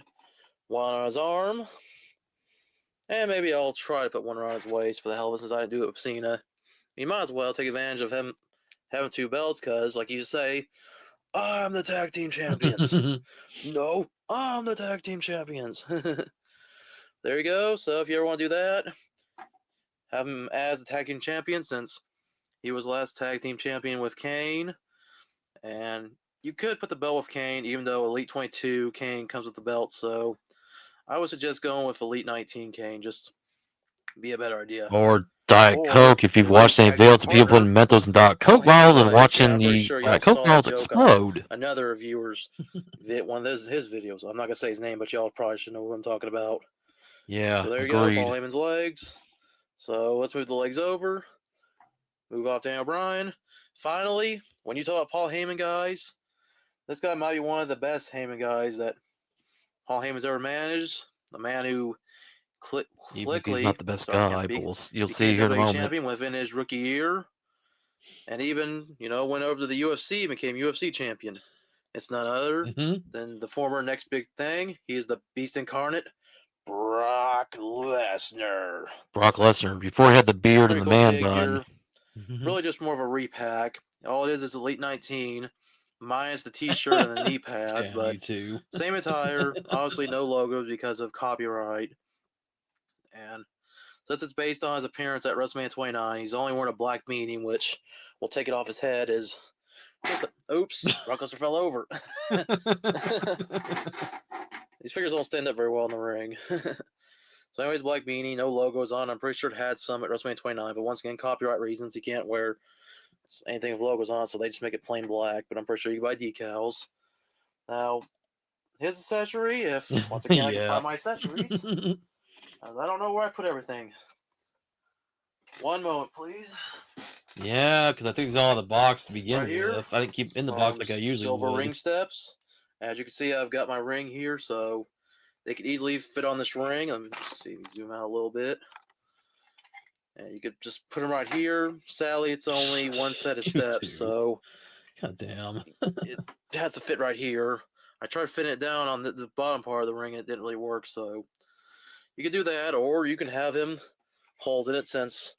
one on his arm, and maybe I'll try to put one around his waist for the hell of it, since I didn't do it with Cena. You might as well take advantage of him having two belts, because, like you say, I'm the tag team champions. No, I'm the tag team champions. There you go. So if you ever want to do that, have him as the tag team champion, since he was last tag team champion with Kane. And you could put the belt with Kane, even though Elite 22 Kane comes with the belt. So I would suggest going with Elite 19 Kane. Just be a better idea. Or Diet Or Coke, if you've his new watched any tag team videos of people partner, putting Mentos and Diet Paul Coke bottles Heyman's and legs. Yeah, watching I'm pretty the sure y'all Diet Coke saw that bottles joke on explode. another reviewer's one of his videos. I'm not gonna say his name, but y'all probably should know who I'm talking about. Yeah, So there you agreed. go, Paul Heyman's legs. So let's move the legs over. Move off Daniel Bryan. Finally, when you talk about Paul Heyman, guys, this guy might be one of the best Heyman guys that Paul Heyman's ever managed. The man who Even if he's quickly, not the best guy, but you'll see became here in a WWE moment. champion within his rookie year. And even, went over to the UFC and became UFC champion. It's none other than the former next big thing. He is the beast incarnate, Brock Lesnar. Brock Lesnar, before he had the beard and the man bun. Really just more of a repack. All it is Elite 19, minus the t-shirt and the knee pads, Damn, but you too. same attire. Obviously no logos because of copyright. And since it's based on his appearance at WrestleMania 29, he's only wearing a black beanie, which will take it off his head. Is just oops, Brock Lesnar fell over. These figures don't stand up very well in the ring. So anyways, black beanie, no logos on. I'm pretty sure it had some at WrestleMania 29, but once again, copyright reasons, you can't wear anything with logos on, so they just make it plain black, but I'm pretty sure you can buy decals. Now, his accessory, if once again I can find my accessories. I don't know where I put everything. One moment, please. Yeah, because I think it's all in the box to begin Right here, with. I didn't keep in the box like I usually silver would. ring steps. As you can see, I've got my ring here, so they could easily fit on this ring. Let me see, zoom out a little bit. And you could just put them right here. Sadly, it's only one set of steps, so God damn. it has to fit right here. I tried fitting it down on the bottom part of the ring, and it didn't really work, so you could do that, or you can have him holding it, since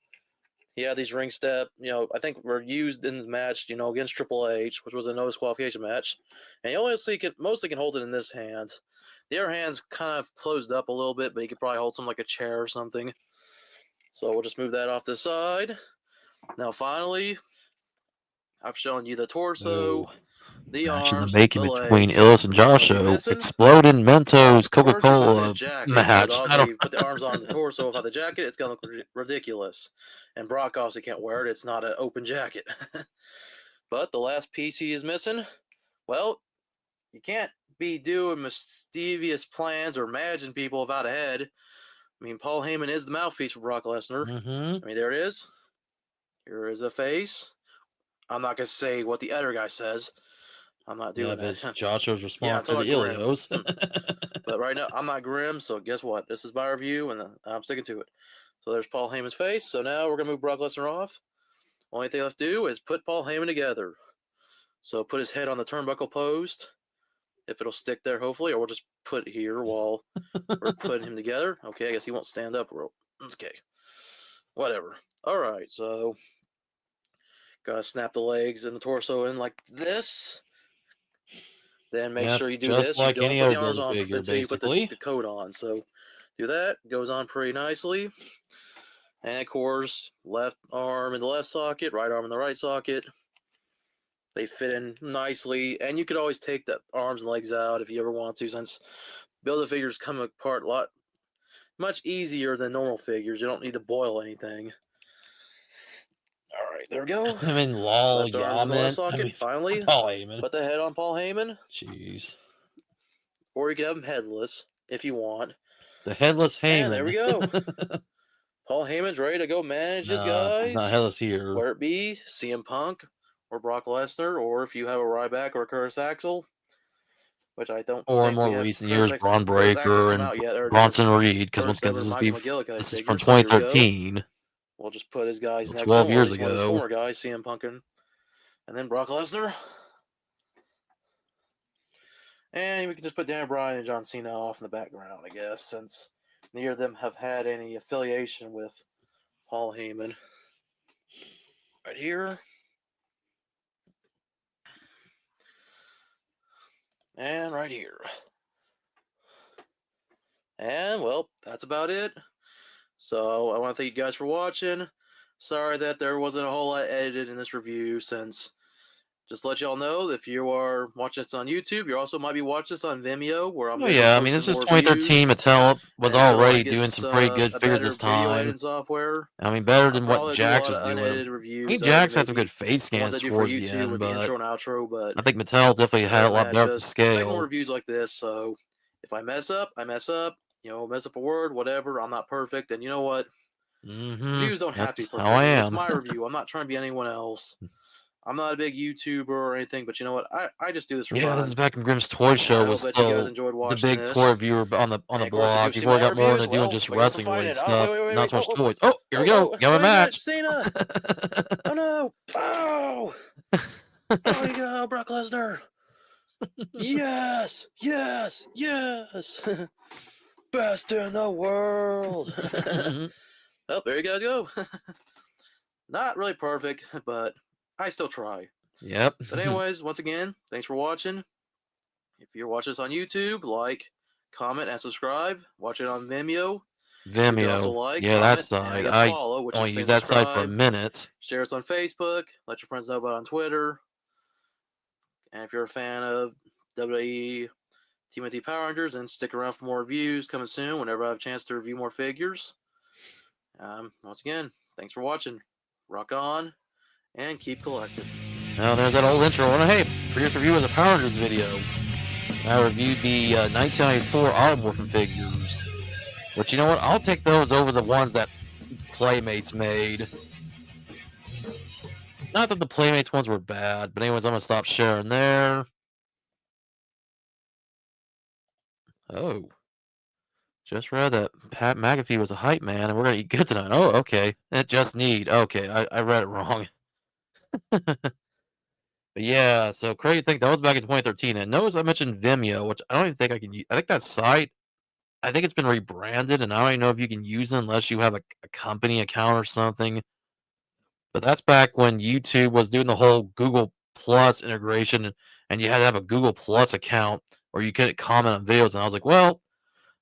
he had these ring step, I think were used in the match, against Triple H, which was a no disqualification match. And he mostly can hold it in this hand. The other hand's kind of closed up a little bit, but he could probably hold something like a chair or something. So we'll just move that off to the side. Now, finally, I've shown you the torso, Ooh. the Match in the arms, making the between legs. Illis and What's he Josho. missing? Exploding Mentos Of course, he's missing his Coca-Cola jacket. Because match. I obviously, don't. you put the arms on the torso without the jacket, it's gonna look ridiculous. And Brock obviously can't wear it; it's not an open jacket. But the last piece he is missing, well, you can't be doing mischievous plans or imagine people without a head. I mean, Paul Heyman is the mouthpiece for Brock Lesnar. Mm-hmm. I mean, there it is. Here is a face. I'm not gonna say what the other guy says. I'm not Yeah, doing but it's that. Josho's Yeah, response I'm to the talking about Grim. Ilios. But right now, I'm not Grim, so guess what? This is my review, and I'm sticking to it. So there's Paul Heyman's face. So now we're gonna move Brock Lesnar off. Only thing left to do is put Paul Heyman together. So put his head on the turnbuckle post, if it'll stick there, hopefully, or we'll just put it here while we're putting him together. Okay, I guess he won't stand up. Okay, whatever. All right, so gotta snap the legs and the torso in like this. Then make sure you do just this. like You don't any put other the arms build on figure, until you put basically. the coat on. So do that. Goes on pretty nicely. And of course, left arm in the left socket, right arm in the right socket. They fit in nicely, and you could always take the arms and legs out if you ever want to, since Build-A-Figures come apart a lot much easier than normal figures. You don't need to boil anything. All right, there we go. I mean, lol, Left arms in the left Yaman. I socket. mean, Finally, Paul Heyman. put the head on Paul Heyman, Jeez. or you can have him headless if you want. The headless Heyman. And there we go. Paul Heyman's ready to go manage his guys. Not headless here. Whether it be CM Punk or Brock Lesnar, or if you have a Ryback or a Curtis Axel, which I don't. Or think more we have recent Curtis years, Braun Curtis Axel's Breaker come and out yet, or Bronson Reed, because once first again, ever this Michael McGillicuddy is figure, from so here we go. 2013. We'll just put his guys So next 12 to him, or at years least one of his ago. former guys, CM Punk, and then Brock Lesnar. And we can just put Daniel Bryan and John Cena off in the background, I guess, since neither of them have had any affiliation with Paul Heyman. Right here. And right here. And, well, that's about it. So I want to thank you guys for watching. Sorry that there wasn't a whole lot edited in this review, since just to let y'all know, if you are watching this on YouTube, you also might be watching this on Vimeo, where I'm going to be I posting mean, this is more 2013. views. Mattel was And until I already get doing some pretty good a figures better this video time. editing software, I mean, better I'll than what probably Jax do a was lot of doing. unedited I reviews. think other than Jax had some maybe good face the ones scans I do for towards the YouTube end, with the but intro and outro, but I think Mattel definitely had a lot better just scale. make more reviews like this. So if I mess up, I mess up. You know, mess up a word, whatever. I'm not perfect, and you know what? Reviews don't have to be That's perfect. how I am. It's my review. I'm not trying to be anyone else. I'm not a big YouTuber or anything, but you know what? I just do this for fun. This is back when Grimm's Toy Show was bet you guys still enjoyed the watching big this. toy reviewer on the And of course, if blog. you see Before I my got more reviews, into doing well, just we got some wrestling related fighting. stuff, Wait, not so much oh, toys. Oh, here we go. Got my match. Cena. Oh no! Oh! Oh, you go, Brock Lesnar. Yes, yes, yes. Best in the world. Oh, there you guys go. Not really perfect, but I still try. Yep. But anyways, once again, thanks for watching. If you're watching this on YouTube, like, comment, and subscribe. Watch it on Vimeo. You can also like, comment, that side. and I follow, which only is use saying that side for a subscribe. minute. Share us on Facebook. Let your friends know about it on Twitter. And if you're a fan of WWE TMNT Power Rangers, then stick around for more reviews coming soon whenever I have a chance to review more figures. Once again, thanks for watching. Rock on and keep collecting. Now there's that old intro. And hey, previous review was a Power Rangers video. I reviewed the 1994 Automorphin figures. But you know what? I'll take those over the ones that Playmates made. Not that the Playmates ones were bad, but anyways, I'm going to stop sharing there. Oh. Just read that Pat McAfee was a hype man, and we're going to eat good tonight. Oh, okay. Just need. Okay, I read it wrong. But yeah, so crazy thing, that was back in 2013. And notice I mentioned Vimeo, which I don't even think I can use. I think that site, I think it's been rebranded, and I don't even know if you can use it unless you have a company account or something. But that's back when YouTube was doing the whole Google Plus integration, and you had to have a Google Plus account, or you couldn't comment on videos. And I was like, well,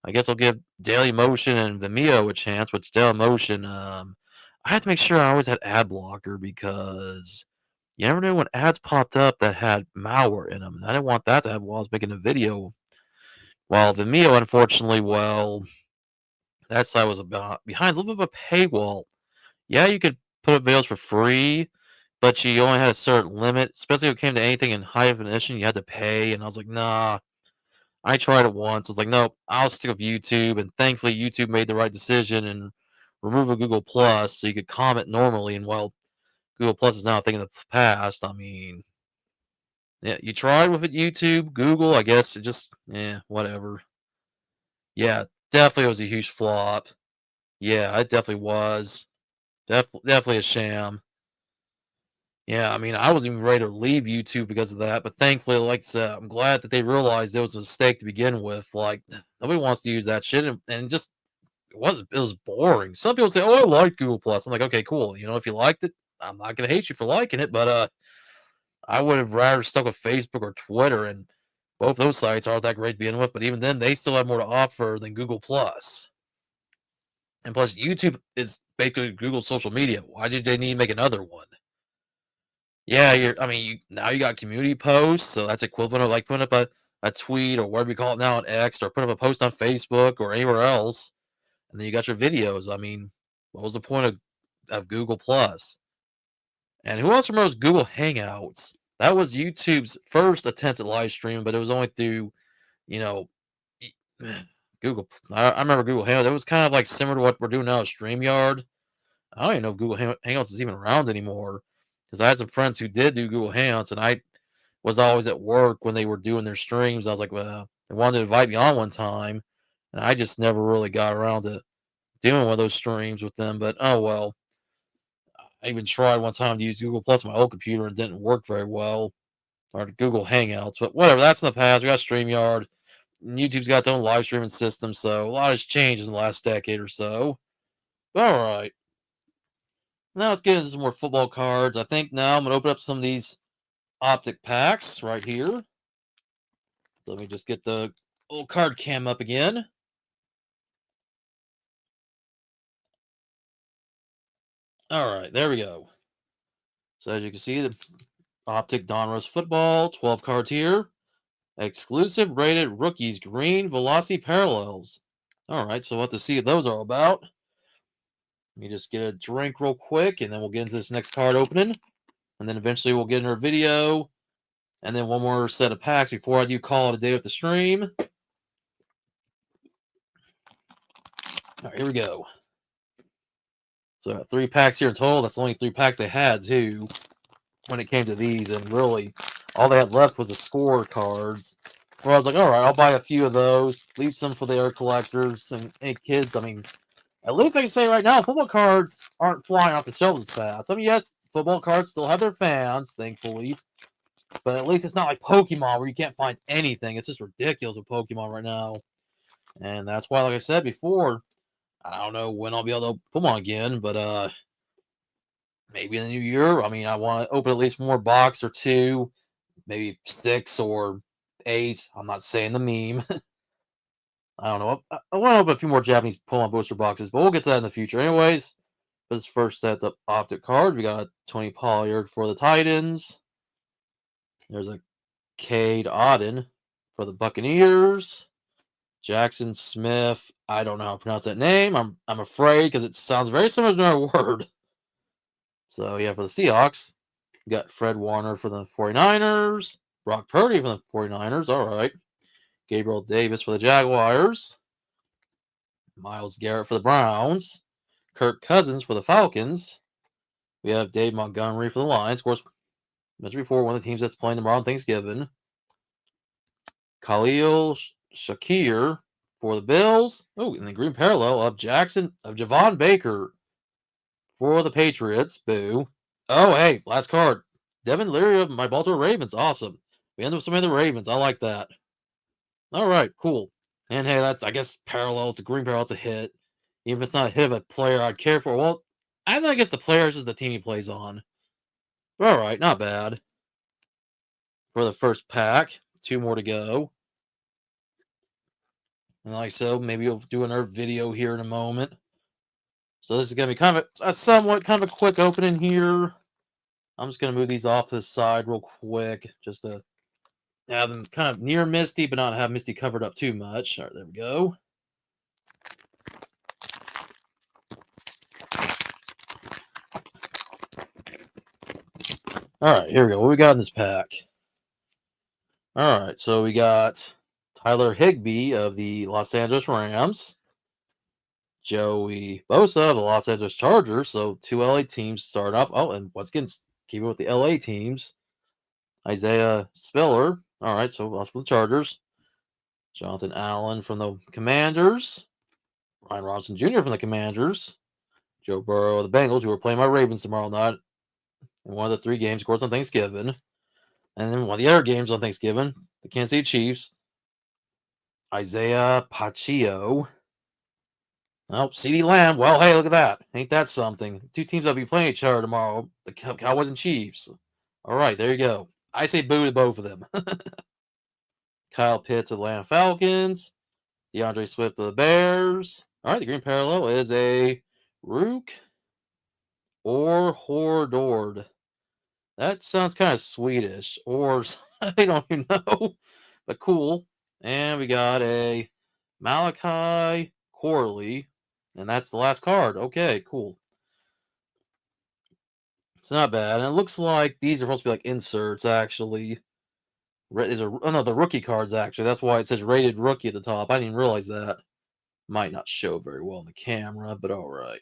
I guess I'll give Dailymotion and Vimeo a chance, which Dailymotion, I had to make sure I always had ad blocker because you never knew when ads popped up that had malware in them. And I didn't want that to happen while I was making a video. Well, Vimeo, unfortunately, well, that site was about behind a little bit of a paywall. Yeah, you could put up videos for free, but you only had a certain limit, especially when it came to anything in high definition, you had to pay. And I was like, nah, I tried it once. I was like, nope, I'll stick with YouTube. And thankfully, YouTube made the right decision and removing Google Plus so you could comment normally. And well, Google Plus is now a thing in the past. I mean, yeah, you tried with it, YouTube, Google. I guess it just, whatever. Yeah, definitely was a huge flop. Yeah, it definitely was. Definitely a sham. Yeah, I mean, I wasn't even ready to leave YouTube because of that, but thankfully, like I said, I'm glad that they realized it was a mistake to begin with. Like, nobody wants to use that shit, and just it was boring. Some people say, "Oh, I like Google Plus." I'm like, okay, cool. You know, if you liked it, I'm not gonna hate you for liking it, but I would have rather stuck with Facebook or Twitter, and both those sites aren't that great to begin with. But even then, they still have more to offer than Google Plus. And plus, YouTube is basically Google social media. Why did they need to make another one? Yeah, I mean, now you got community posts, so that's equivalent of like putting up a tweet or whatever you call it now on X, or putting up a post on Facebook or anywhere else, and then you got your videos. I mean, what was the point of Google Plus? And who else remembers Google Hangouts? That was YouTube's first attempt at live stream, but it was only through, you know, e- Google. I remember Google Hangouts. It was kind of like similar to what we're doing now with StreamYard. I don't even know if Google Hangouts is even around anymore, because I had some friends who did do Google Hangouts, and I was always at work when they were doing their streams. I was like, well, they wanted to invite me on one time, and I just never really got around to doing one of those streams with them. But oh well. I even tried one time to use Google Plus on my old computer and it didn't work very well, or Google Hangouts. But whatever, that's in the past. We got StreamYard. YouTube's got its own live streaming system, so a lot has changed in the last decade or so. But all right. Now let's get into some more football cards. I think now I'm going to open up some of these optic packs right here. Let me just get the old card cam up again. All right, there we go. So as you can see, the optic Donruss football, 12 cards here. Exclusive rated rookies, green velocity parallels. All right, so what to see what those are all about. Let me just get a drink real quick, and then we'll get into this next card opening. And then eventually we'll get into our video. And then one more set of packs before I do call it a day with the stream. All right, here we go. So I got 3 packs here in total. That's only 3 packs they had, too, when it came to these. And really, all they had left was the score cards. Where I was like, all right, I'll buy a few of those. Leave some for the air collectors and any kids. I mean, at least I can say right now, football cards aren't flying off the shelves as fast. I mean, yes, football cards still have their fans, thankfully. But at least it's not like Pokemon where you can't find anything. It's just ridiculous with Pokemon right now. And that's why, like I said before, I don't know when I'll be able to put them on again, but maybe in the new year. I mean, I want to open at least one more box or 2, maybe 6 or 8. I'm not saying the meme. I don't know. I want to open a few more Japanese Pokemon booster boxes, but we'll get to that in the future. Anyways, this first set of optic card, we got Tony Pollard for the Titans. There's a Cade Otton for the Buccaneers. Jackson Smith. I don't know how to pronounce that name. I'm afraid because it sounds very similar to another word. So yeah, for the Seahawks, we got Fred Warner for the 49ers. Brock Purdy for the 49ers. All right. Gabriel Davis for the Jaguars. Myles Garrett for the Browns. Kirk Cousins for the Falcons. We have Dave Montgomery for the Lions. Of course, mentioned before, one of the teams that's playing tomorrow on Thanksgiving. Khalil Shakir for the Bills. Oh, and the green parallel of Javon Baker for the Patriots. Boo. Oh, hey, last card. Devin Leary of my Baltimore Ravens. Awesome. We end up with some of the Ravens. I like that. All right, cool. And hey, that's, I guess, parallel. It's a green parallel. It's a hit. Even if it's not a hit of a player I'd care for. Well, I guess the players is the team he plays on. But all right, not bad. For the first pack, 2 more to go. And like so, maybe we'll do another video here in a moment. So this is going to be kind of a somewhat kind of a quick opening here. I'm just gonna move these off to the side real quick, just to have them kind of near Misty, but not have Misty covered up too much. All right, there we go. All right, here we go. What we got in this pack? All right, so we got Tyler Higbee of the Los Angeles Rams, Joey Bosa of the Los Angeles Chargers. So 2 LA teams start off. Oh, and once again, keeping with the LA teams, Isaiah Spiller. All right, so that's for the Chargers. Jonathan Allen from the Commanders. Ryan Robinson Jr. from the Commanders. Joe Burrow of the Bengals, who are playing my Ravens tomorrow night. In one of the 3 games, of course, on Thanksgiving. And then one of the other games on Thanksgiving, the Kansas City Chiefs. Isaiah Pacheco. Oh, CeeDee Lamb. Well, hey, look at that. Ain't that something? 2 teams that'll be playing each other tomorrow. The Cowboys and Chiefs. All right, there you go. I say boo to both of them. Kyle Pitts, Atlanta Falcons. DeAndre Swift of the Bears. All right, the green parallel is a Rook or Hordord. That sounds kind of Swedish. Or I don't even know, but cool. And we got a Malachi Corley, and that's the last card. Okay, cool. It's not bad. And it looks like these are supposed to be like inserts, actually. These are, oh no, the rookie cards, actually. That's why it says rated rookie at the top. I didn't even realize that. Might not show very well in the camera, but all right.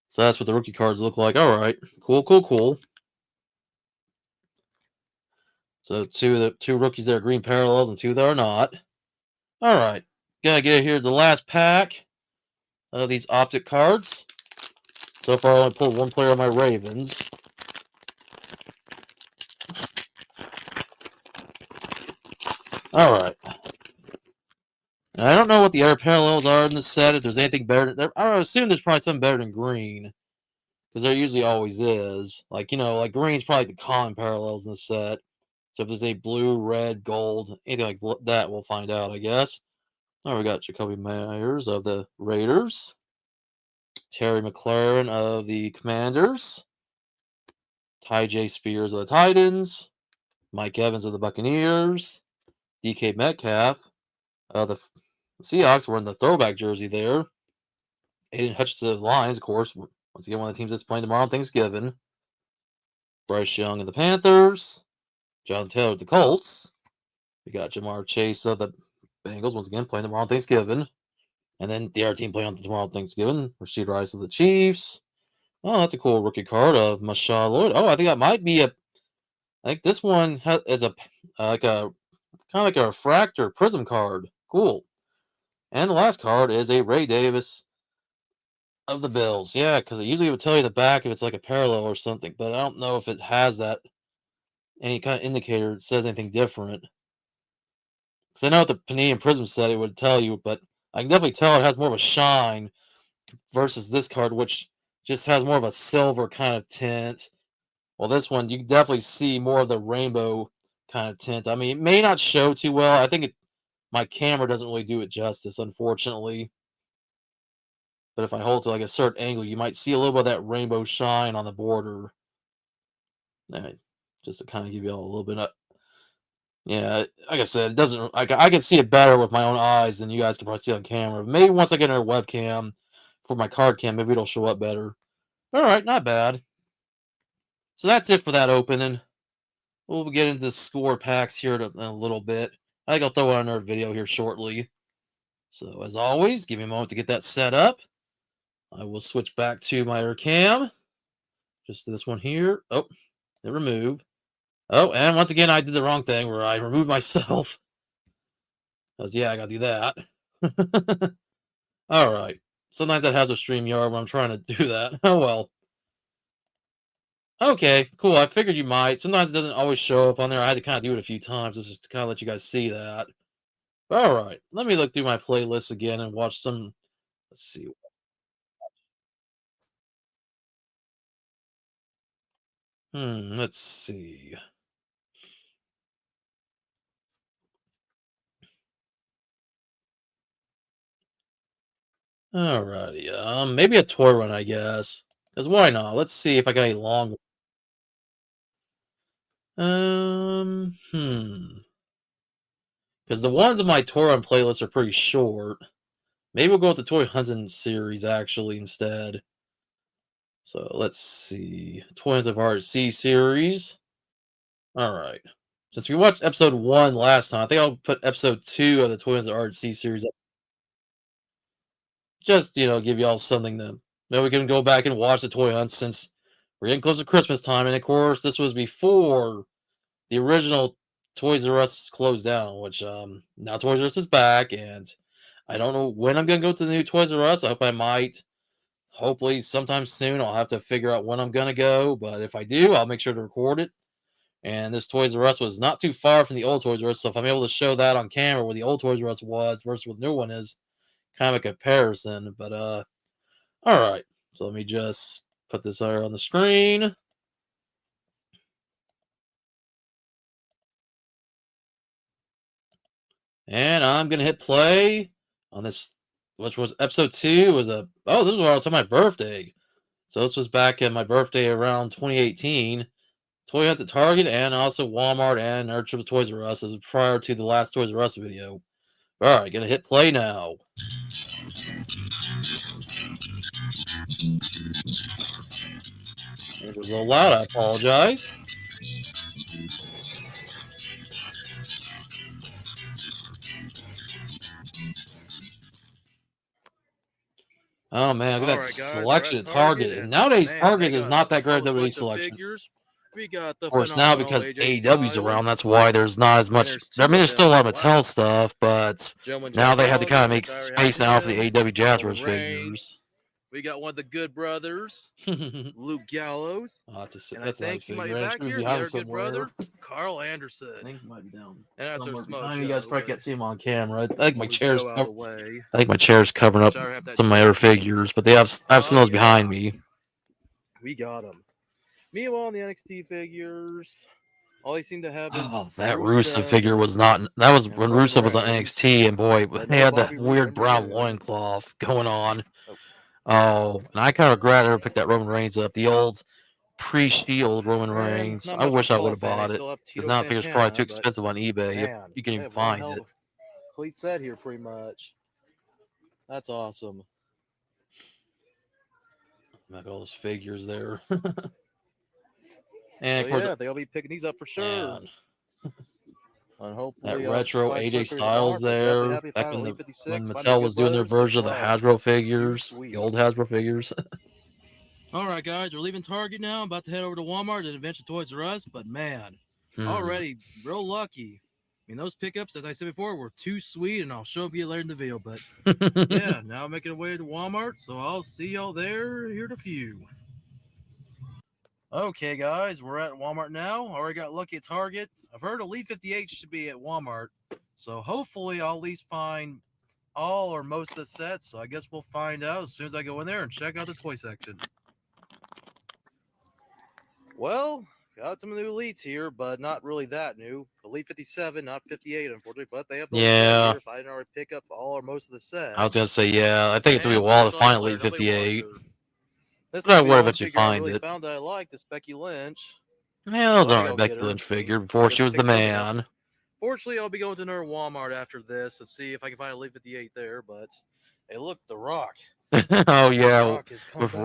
So that's what the rookie cards look like. All right, cool, cool, cool. So two rookies that are green parallels and 2 that are not. All right, gonna get here to the last pack of these optic cards. So far, I only pulled 1 player on my Ravens. All right. And I don't know what the other parallels are in this set. If there's anything better, I assume there's probably something better than green, because there usually always is. Like, you know, like green's probably the common parallels in the set. So if there's a blue, red, gold, anything like that, we'll find out, I guess. Oh, we got Jacoby Myers of the Raiders, Terry McLaurin of the Commanders, Ty J. Spears of the Titans, Mike Evans of the Buccaneers, DK Metcalf of the Seahawks. We're in the throwback jersey there. Aiden Hutchinson of the Lions, of course. Once again, one of the teams that's playing tomorrow on Thanksgiving. Bryce Young of the Panthers. John Taylor of the Colts. We got Jamar Chase of the Bengals, once again, playing tomorrow on Thanksgiving. And then the other team playing on tomorrow on Thanksgiving. Rashid Rice of the Chiefs. Oh, that's a cool rookie card of Marshawn Lloyd. Oh, I think that might be a. I think this one is a like a kind of like a refractor prism card. Cool. And the last card is a Ray Davis of the Bills. Yeah, because it usually would tell you the back if it's like a parallel or something, but I don't know if it has that any kind of indicator that says anything different. Because I know what the Panini and Prism set it would tell you, but I can definitely tell it has more of a shine versus this card, which just has more of a silver kind of tint. Well, this one you can definitely see more of the rainbow kind of tint. I mean, it may not show too well. I think my camera doesn't really do it justice, unfortunately. But if I hold to like a certain angle, you might see a little bit of that rainbow shine on the border. Just to kind of give you all a little bit of, yeah, like I said, it doesn't. I can see it better with my own eyes than you guys can probably see on camera. Maybe once I get a webcam for my card cam, maybe it'll show up better. All right, not bad. So that's it for that opening. We'll get into the score packs here in a little bit. I think I'll throw out another video here shortly. So as always, give me a moment to get that set up. I will switch back to my other cam. Just this one here. Oh, it removed. Oh, and once again, I did the wrong thing where I removed myself. Because, yeah, I got to do that. All right. Sometimes that has a StreamYard when I'm trying to do that. Oh, well. Okay, cool. I figured you might. Sometimes it doesn't always show up on there. I had to kind of do it a few times just to kind of let you guys see that. All right. Let me look through my playlist again and watch some. Let's see. Let's see. Alrighty, maybe a toy run, I guess. Because why not? Let's see if I got any long Because the ones in my Toy Hunt playlist are pretty short. Maybe we'll go with the Toy Hunting series actually instead. So let's see. Toy Hunts of Heart C series. Alright. Since we watched episode 1 last time, I think I'll put episode 2 of the Toy Hunts of Heart C series up. Just, give y'all something to know we can go back and watch the Toy Hunts since we're getting close to Christmas time. And of course, this was before the original Toys R Us closed down, which now Toys R Us is back, and I don't know when I'm gonna go to the new Toys R Us. I hope I might. Hopefully, sometime soon. I'll have to figure out when I'm gonna go, but if I do, I'll make sure to record it. And this Toys R Us was not too far from the old Toys R Us, so if I'm able to show that on camera where the old Toys R Us was versus what the new one is, kind of a comparison. But all right. So let me just put this here on the screen. And I'm gonna hit play on this, which was episode 2. This is where I was on my birthday. So this was back in my birthday around 2018. Toy Hunt at Target and also Walmart and Nerd Trip Toys R Us. This is prior to the last Toys R Us video. All right, gonna hit play now. It was a little loud. I apologize. Oh man, look at that selection at Target. And nowadays, Target is not that great at WWE selection. We got the Of course, now because AEW's around, that's why there's not as much. I mean, there's still a lot of Mattel stuff, but now they had to kind of make space now for the AEW Jazzwares figures. We got one of the Good Brothers, Luke Gallows. Oh, that's a I think he might be back here. The other Good Brother, Carl Anderson. I think he might be down. And that's our Smoke. You guys probably can't see him on camera. I think my chair's way. I think my chair's covering up some of my other figures, but I've seen those behind me. We got them. Meanwhile, the NXT figures, all they seem to have is that Rusev figure was not. That was when Rusev was on NXT, and boy, they had that weird brown loincloth going on. Oh, and I kind of regret I never picked that Roman Reigns up. The old pre-Shield Roman Reigns. I wish I would have bought it because now I think it's probably too expensive on eBay. If you can even find it. Complete set here, pretty much. That's awesome. Like all those figures there. And of course, they'll be picking these up for sure. And hopefully, that retro AJ Styles there, back when Mattel was doing their version of the Hasbro figures, the old Hasbro figures. All right, guys, we're leaving Target now. I'm about to head over to Walmart and Adventure Toys R Us, but man, already real lucky. I mean, those pickups, as I said before, were too sweet, and I'll show you later in the video. But yeah, now I'm making my way to Walmart, so I'll see y'all there here in a few. Okay, guys, we're at Walmart now. Already got lucky at Target. I've heard Elite 58 should be at Walmart, so hopefully I'll at least find all or most of the sets. So I guess we'll find out as soon as I go in there and check out the toy section. Well, got some new Elites here, but not really that new. Elite 57, not 58, unfortunately, but they have those yeah. If I didn't already pick up all or most of the sets. I was going to say, yeah, I think it's going to be a while to find Elite 58. This I would eventually find really it. Found that I liked is Becky Lynch. Yeah, that was alright, Becky Lynch figure before she was the man. Fortunately, I'll be going to another Walmart after this to see if I can find Elite 58 there, but hey, look, The Rock. Oh, yeah,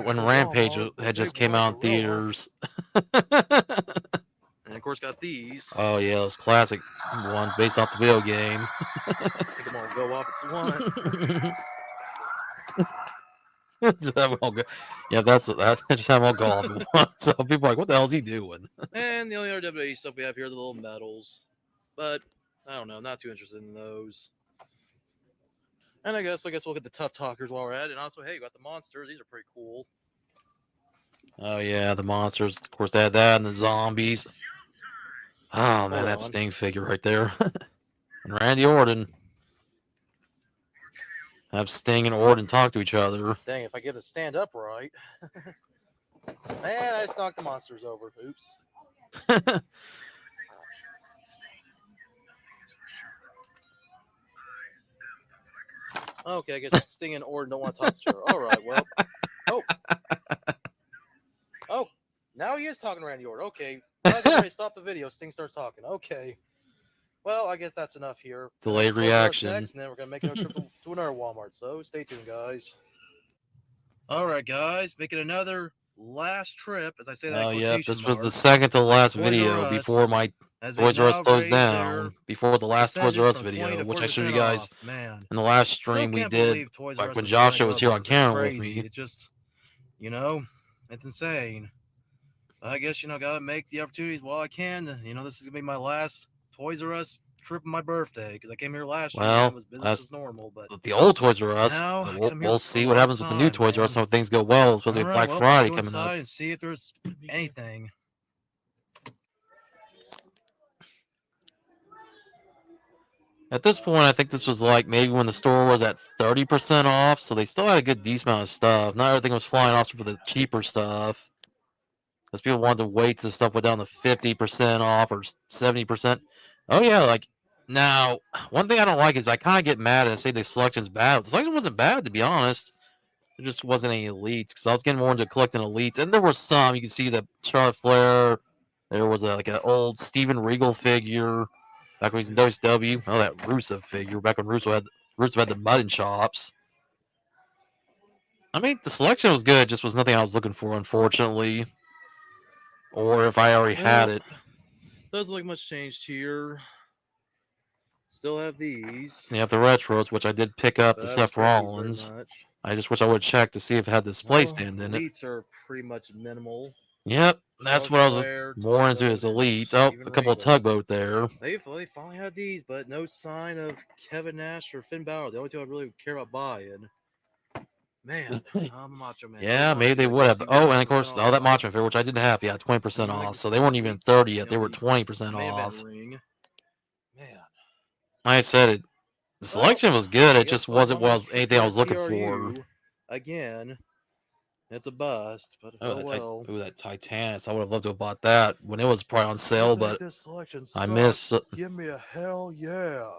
when Rampage had just came out in theaters. And of course, got these. Oh, yeah, those classic ones based off the video game. Come on, go off at once. Just have them all go. Yeah, that's just have them all go off at once. So people are like, what the hell is he doing? And the only other WWE stuff we have here are the little medals. But I don't know, not too interested in those. And I guess we'll get the Tough Talkers while we're at it. And also, hey, you got the monsters. These are pretty cool. Oh yeah, the monsters. Of course, they had that and the zombies. Oh man, that Sting figure right there. And Randy Orton. Have Sting and Orton talk to each other. Dang, if I get it stand up right. Man, I just knocked the monsters over. Oops. Okay, I guess Sting and Orton don't want to talk to her. All right, well. Oh, now he is talking to Randy Orton. Okay, Guys, everybody, stop the video. Sting starts talking. Okay. Well, I guess that's enough here. Delayed Toys R Us reaction. Next, and then we're gonna make another trip to another Walmart. So stay tuned, guys. All right, guys, making another last trip, as I say that. Oh, yeah. quotation This was the marks, second to last Toys R video Us, before my as they Toys R Us now closed raise their down. Before the last Toys R percentage Us from 20 video, to which I showed you 40% guys off. Man, in the last still stream we can't did, believe Toys like R Us when is Joshua going was up. here on It's camera with crazy. me. It just, it's insane. I guess, gotta make the opportunities while I can. This is gonna be my last Toys R Us trip on my birthday, because I came here last year and it was business as normal. But the old Toys R Us, now I come here we'll for see the what last happens with the new time, Toys R Us. man. If things go well, especially All right, Black well, Friday let's go coming up. inside and see if there's anything. At this point, I think this was like maybe when the store was at 30% off, so they still had a good decent amount of stuff. Not everything was flying off for the cheaper stuff, because people wanted to wait till stuff went down to 50% off or 70%. Oh yeah, like now, one thing I don't like is I kind of get mad and say the selection's bad. The selection wasn't bad, to be honest. There just wasn't any elites, because I was getting more into collecting elites, and there were some. You can see the Charlotte Flair. There was like an old Steven Regal figure back when he was in WCW. Oh, that Rusev figure back when Rusev had the mutton chops. I mean, the selection was good. Just was nothing I was looking for, unfortunately. Or if I already had it. Doesn't look much changed here. Still have these. You have the retros, which I did pick up the Seth Rollins. I just wish I would check to see if it had the display stand in it. Elites are pretty much minimal. Yep, that's what I was more into is elites. Oh, a couple of tugboat there. They finally had these, but no sign of Kevin Nash or Finn Balor. The only two I really care about buying. Man, I'm a Macho Man. Yeah, maybe they would have. Oh, and of course, all that Macho Man figure, which I didn't have, 20% off. So they weren't even 30 yet. They were 20% off. Man. Like I said, the selection was good. It just wasn't anything I was looking for. Again, it's a bust, but well. Ooh, that Titanus. I would have loved to have bought that when it was probably on sale, but I missed. Give me a hell yeah.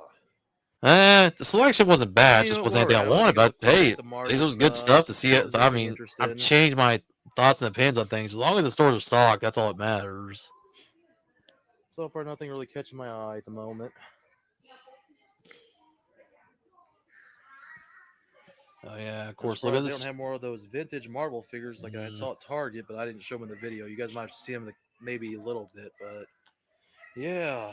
The selection wasn't bad. Just wasn't anything I wanted. But hey, this was good stuff to see it. I mean, I've changed my thoughts and opinions on things. As long as the stores are stocked, that's all that matters. So far, nothing really catching my eye at the moment. Oh yeah, of course. Look at this. They don't have more of those vintage Marvel figures like I saw at Target, but I didn't show them in the video. You guys might have seen them maybe a little bit, but yeah,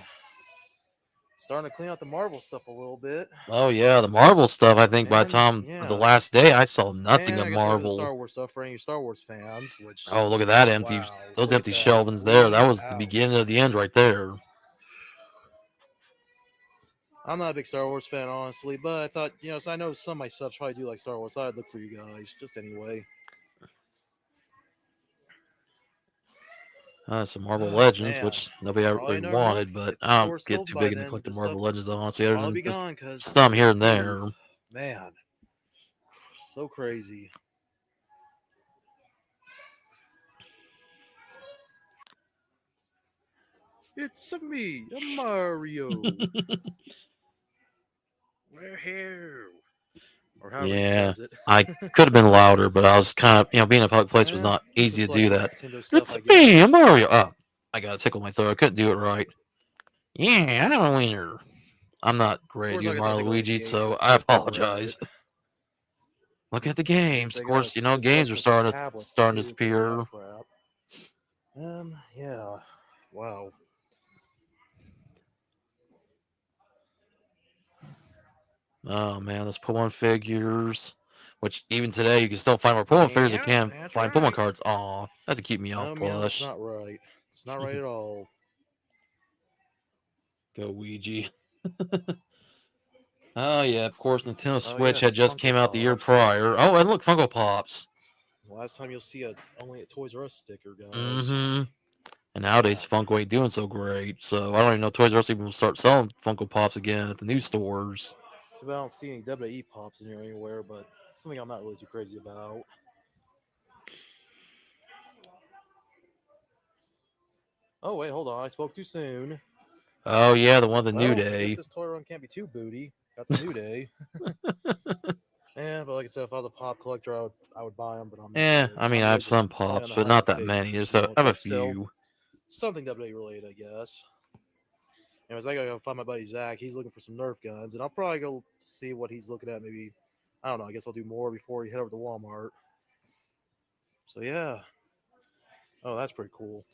starting to clean out the Marvel stuff a little bit. Oh yeah, the Marvel stuff. I think by the time of the last day, I saw nothing of Marvel. Star Wars stuff for any Star Wars fans. Which look at that empty, those empty shelvings there. That was the beginning of the end right there. I'm not a big Star Wars fan, honestly, but I thought, so I know some of my subs probably do like Star Wars, so I'd look for you guys, just anyway. Some Marvel Legends, which nobody ever really wanted, but I don't get too big into collecting Marvel Legends, honestly, other than just some here and there. Man, so crazy. It's me, a Mario. We're here. Or however yeah, I could have been louder, but I was kind of, being in a public place was not easy to do that. It's me, a Mario. Oh, I got to tickle my throat. I couldn't do it right. Yeah, I'm a winner. I'm not great at doing Mario Luigi, so I apologize. Look at the games. Of course, games are starting to disappear. Yeah. Wow. Oh man, those Pokemon figures. Which even today you can still find more Pokemon figures you can find Pokemon cards. Aw, that's to keep me off plush. That's not right. It's not right at all. Go Ouija. Oh yeah, of course Nintendo Switch had just came out the year prior. Oh, and look, Funko Pops. Last time you'll see only a Toys R Us sticker, guys. Mm-hmm. And nowadays Funko ain't doing so great, so I don't even know Toys R Us even will start selling Funko Pops again at the new stores. So I don't see any WWE Pops in here anywhere, but something I'm not really too crazy about. Oh wait, hold on, I spoke too soon. Oh yeah, the one with the New Day. This toy run can't be too booty. Got the New Day. Yeah, but like I said, if I was a pop collector, I would buy them. But I'm I mean, I have some pops, but not that many. Just I have a few. something WWE related, I guess. Anyways, I gotta go find my buddy Zach. He's looking for some Nerf guns, and I'll probably go see what he's looking at. Maybe, I don't know. I guess I'll do more before we head over to Walmart. So yeah. Oh, that's pretty cool.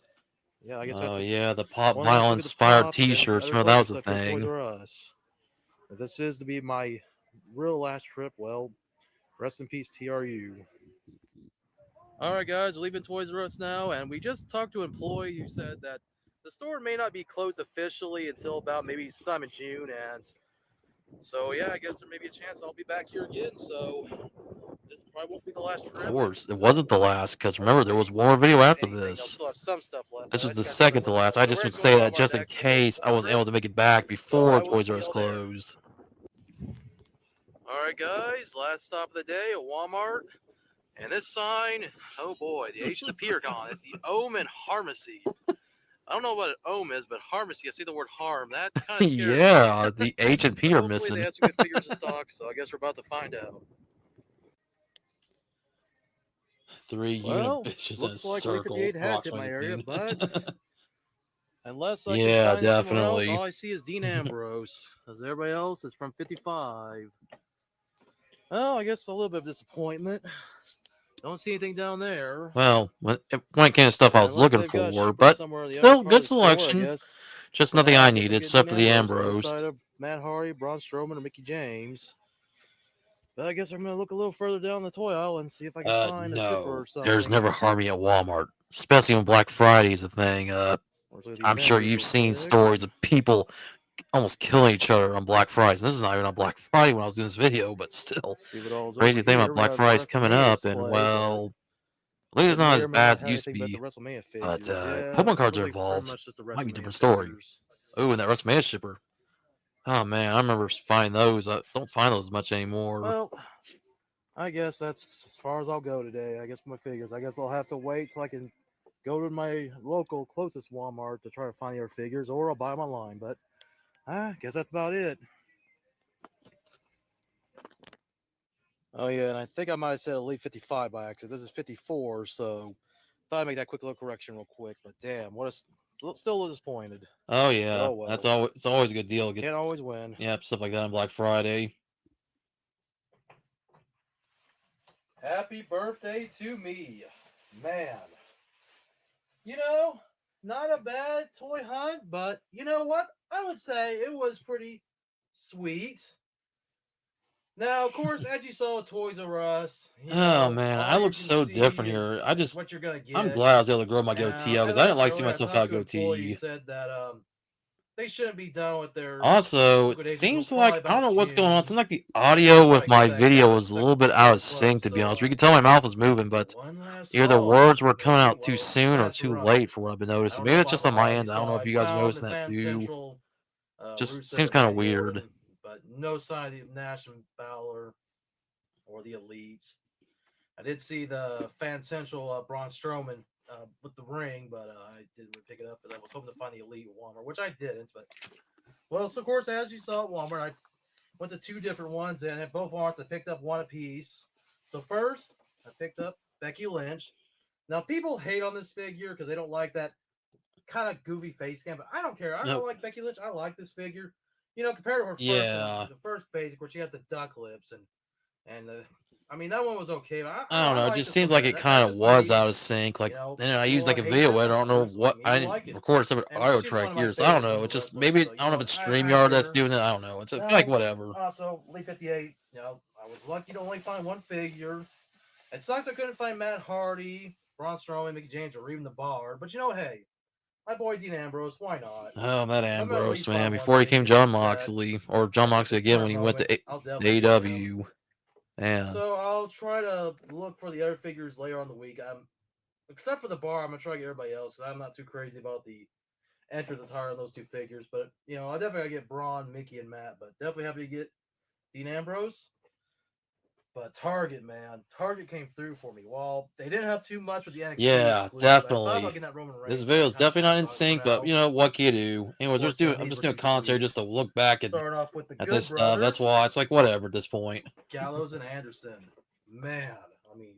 Yeah, I guess that's Oh it. yeah, the pop One last vinyl look at the inspired pops and T-shirts. other Remember that collector was the stuff from Toys thing. R Us. If this is to be my real last trip, well, rest in peace, TRU. All right, guys, we're leaving Toys R Us now, and we just talked to an employee who said that the store may not be closed officially until about maybe sometime in June, and so yeah, I guess there may be a chance I'll be back here again. So this probably won't be the last trip. Of course, it wasn't the last because remember there was one more video after Anything. I'll this. still have some stuff left. This but I was the just gotta second to let you last. know. I So just we're would going to say that Walmart just in next, case I wasn't able to make it back so before I will Toys see R Us y'all there. closed. All right, guys, last stop of the day at Walmart. And this sign, oh boy, the H of the P are gone. It's the Ohm and Harmacy. I don't know what an Ohm is, but Harmacy, I see the word harm. That kind of scares Yeah, me. the H and P But are hopefully missing. they have some good figures in stock, so I guess we're about to find out. 3 Well, unit bitches in a looks like circle. 58 has Rock hit my tries area, again. but unless I Yeah, can find it somewhere else, definitely. all I see is Dean Ambrose. As everybody else is from 55. Oh, I guess a little bit of disappointment. Don't see anything down there. Well, when it came to stuff I was Unless looking they've got for, shippers but somewhere in the other still part good of the store, I selection. guess. Just But nothing now I I guess I'm needed getting except Dean for the Ambrose Ambrose. inside of Matt Hardy, Braun Strowman, or Mickey James. But I guess I'm gonna look a little further down the toy aisle and see if I can find a shipper No, or something. there's never Harmony at Walmart, especially when Black Friday is a thing. I'm sure you've seen stories of people almost killing each other on Black Fridays. This is not even on Black Friday when I was doing this video, but still. See what all's Crazy over thing here. about Black Friday's coming up, and well, at least it's not as bad as it used to be. But Pokemon cards are involved. Might be a different story. Oh, and that WrestleMania shipper. Oh man, I remember finding those. I don't find those much anymore. Well, I guess that's as far as I'll go today. I guess my figures. I guess I'll have to wait till I can go to my local closest Walmart to try to find your figures, or I'll buy them online. But I guess that's about it. Oh yeah, and I think I might have said Elite 55 by accident. This is 54, so thought I'd make that quick little correction real quick. But damn, still disappointed. Oh yeah, Oh, well. that's always it's always a good deal. Can't always win. Yeah, stuff like that on Black Friday. Happy birthday to me, man. You know, not a bad toy hunt, but you know what? I would say it was pretty sweet. Now, of course, as you saw at Toys R Us. Oh man, I look so different here. What you're gonna get. I'm glad I was able to grow my goatee out because I didn't like seeing myself without a goatee. Said that they shouldn't be done with their. Also, it seems like I don't know what's going on. It seems like the audio with my video was a little bit out of sync. To be honest, you can tell my mouth was moving, but either the words were coming out too soon or too late for what I've been noticing. Maybe it's just on my end. I don't know if you guys are noticing that too. Just seems kind of weird. But no sign of the Nash and Fowler or the Elites. I did see the Fan Central Braun Strowman with the ring, but I didn't pick it up. But I was hoping to find the Elite at Walmart, which I didn't. But well, so of course, as you saw at Walmart, I went to two different ones, and at both Walmarts, I picked up one apiece. So first, I picked up Becky Lynch. Now, people hate on this figure because they don't like that kind of goofy face scan, but I don't care. I don't like Becky Lynch. I like this figure. You know, compared to her first one, the first basic where she has the duck lips and I mean that one was okay. But I don't know. It just seems like it kind of was out of sync. Like, and I used like a video editor. I don't know what I didn't record some audio track here, so I don't know. It's just maybe I don't know if it's StreamYard that's doing it. I don't know. It's like whatever. Also, Elite 58. You know, I was lucky to only find one figure. It sucks I couldn't find Matt Hardy, Braun Strowman, Mickey James, or even the Bar. But you know, hey. My boy Dean Ambrose, why not? Oh, that Ambrose, man. Before he came John Moxley, or John Moxley again when he went to AEW. Yeah. So I'll try to look for the other figures later on the week. Except for the Bar, I'm going to try to get everybody else. I'm not too crazy about the entrance attire of those two figures. But, you know, I definitely got to get Braun, Mickey, and Matt. But definitely happy to get Dean Ambrose. But Target, man, Target came through for me. Well, they didn't have too much with the NXT. Yeah, definitely. This video is definitely not in sync, but you know what can you do? Anyways, I'm just doing commentary just to look back at this stuff. That's why it's like whatever at this point. Gallows and Anderson, man, I mean,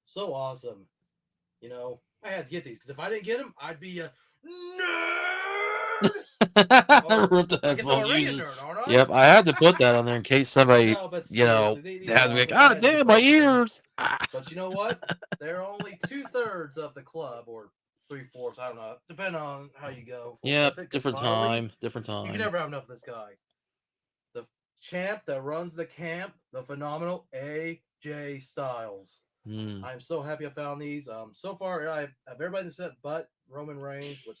so awesome. You know, I had to get these because if I didn't get them, I'd be Nerd! I ripped the I guess I'm headphone already a user. nerd, aren't I? Yep, I had to put that on there in case somebody, No, but you know, seriously, these they had to be like, I ah, had to do damn, my both of them. ears. Ah. But you know what? They're only 2/3 of the club, or 3/4. I don't know, depending on how you go. Yep, With it, 'cause different finally, time, different You can time. never have enough of this guy. The champ that runs the camp, the phenomenal AJ Styles. Hmm. I'm so happy I found these. So far I have everybody in the set but Roman Reigns, which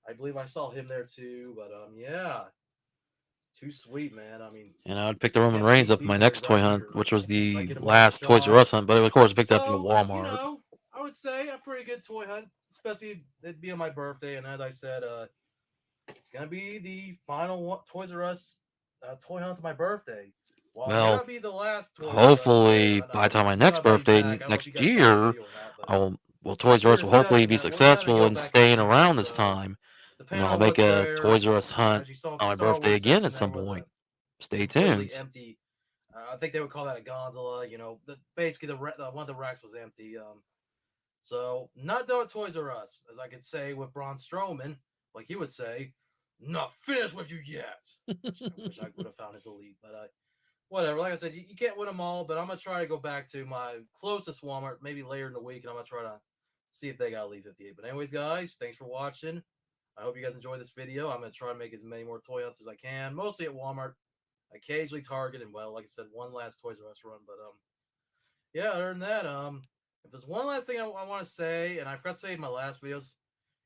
I believe I saw him there too. But yeah, too sweet, man. I mean, And I would pick the Roman can't Reigns beat up in my these next two toy right hunt, here. which was I the get a Mark last Toys R Shaw. Us hunt, but of course I picked up in a So, Walmart. I would say a pretty good toy hunt, especially it being my birthday. And as I said, it's gonna be the final Toys R Us toy hunt of my birthday. Well, it may Well, not be the last Toys R Us toy hopefully hunt. by the time my It's one next of my buddy's birthday back. I don't know if you next guys saw the year, video or not, but well, Toys R we're Us will hopefully be gonna successful go in back to staying the around teams. this time. And Depending I'll on make what's a rare, Toys R Us hunt as you saw at on the my Star birthday Wars again section, at some there was point. a Stay completely tuned. empty. I think they would call that a gondola. Basically the one of the racks was empty. So not done with Toys R Us, as I could say with Braun Strowman, like he would say, "Not finished with you yet." Which I wish I would have found his elite, but whatever. Like I said, you can't win them all, but I'm gonna try to go back to my closest Walmart maybe later in the week, and I'm gonna try to see if they got Elite 58. But anyways, guys, thanks for watching. I hope you guys enjoyed this video. I'm gonna try to make as many more toy hunts as I can, mostly at Walmart, occasionally Target, and well, like I said, one last Toys R Us run. But yeah. Other than that, if there's one last thing I want to say, and I forgot to say in my last videos,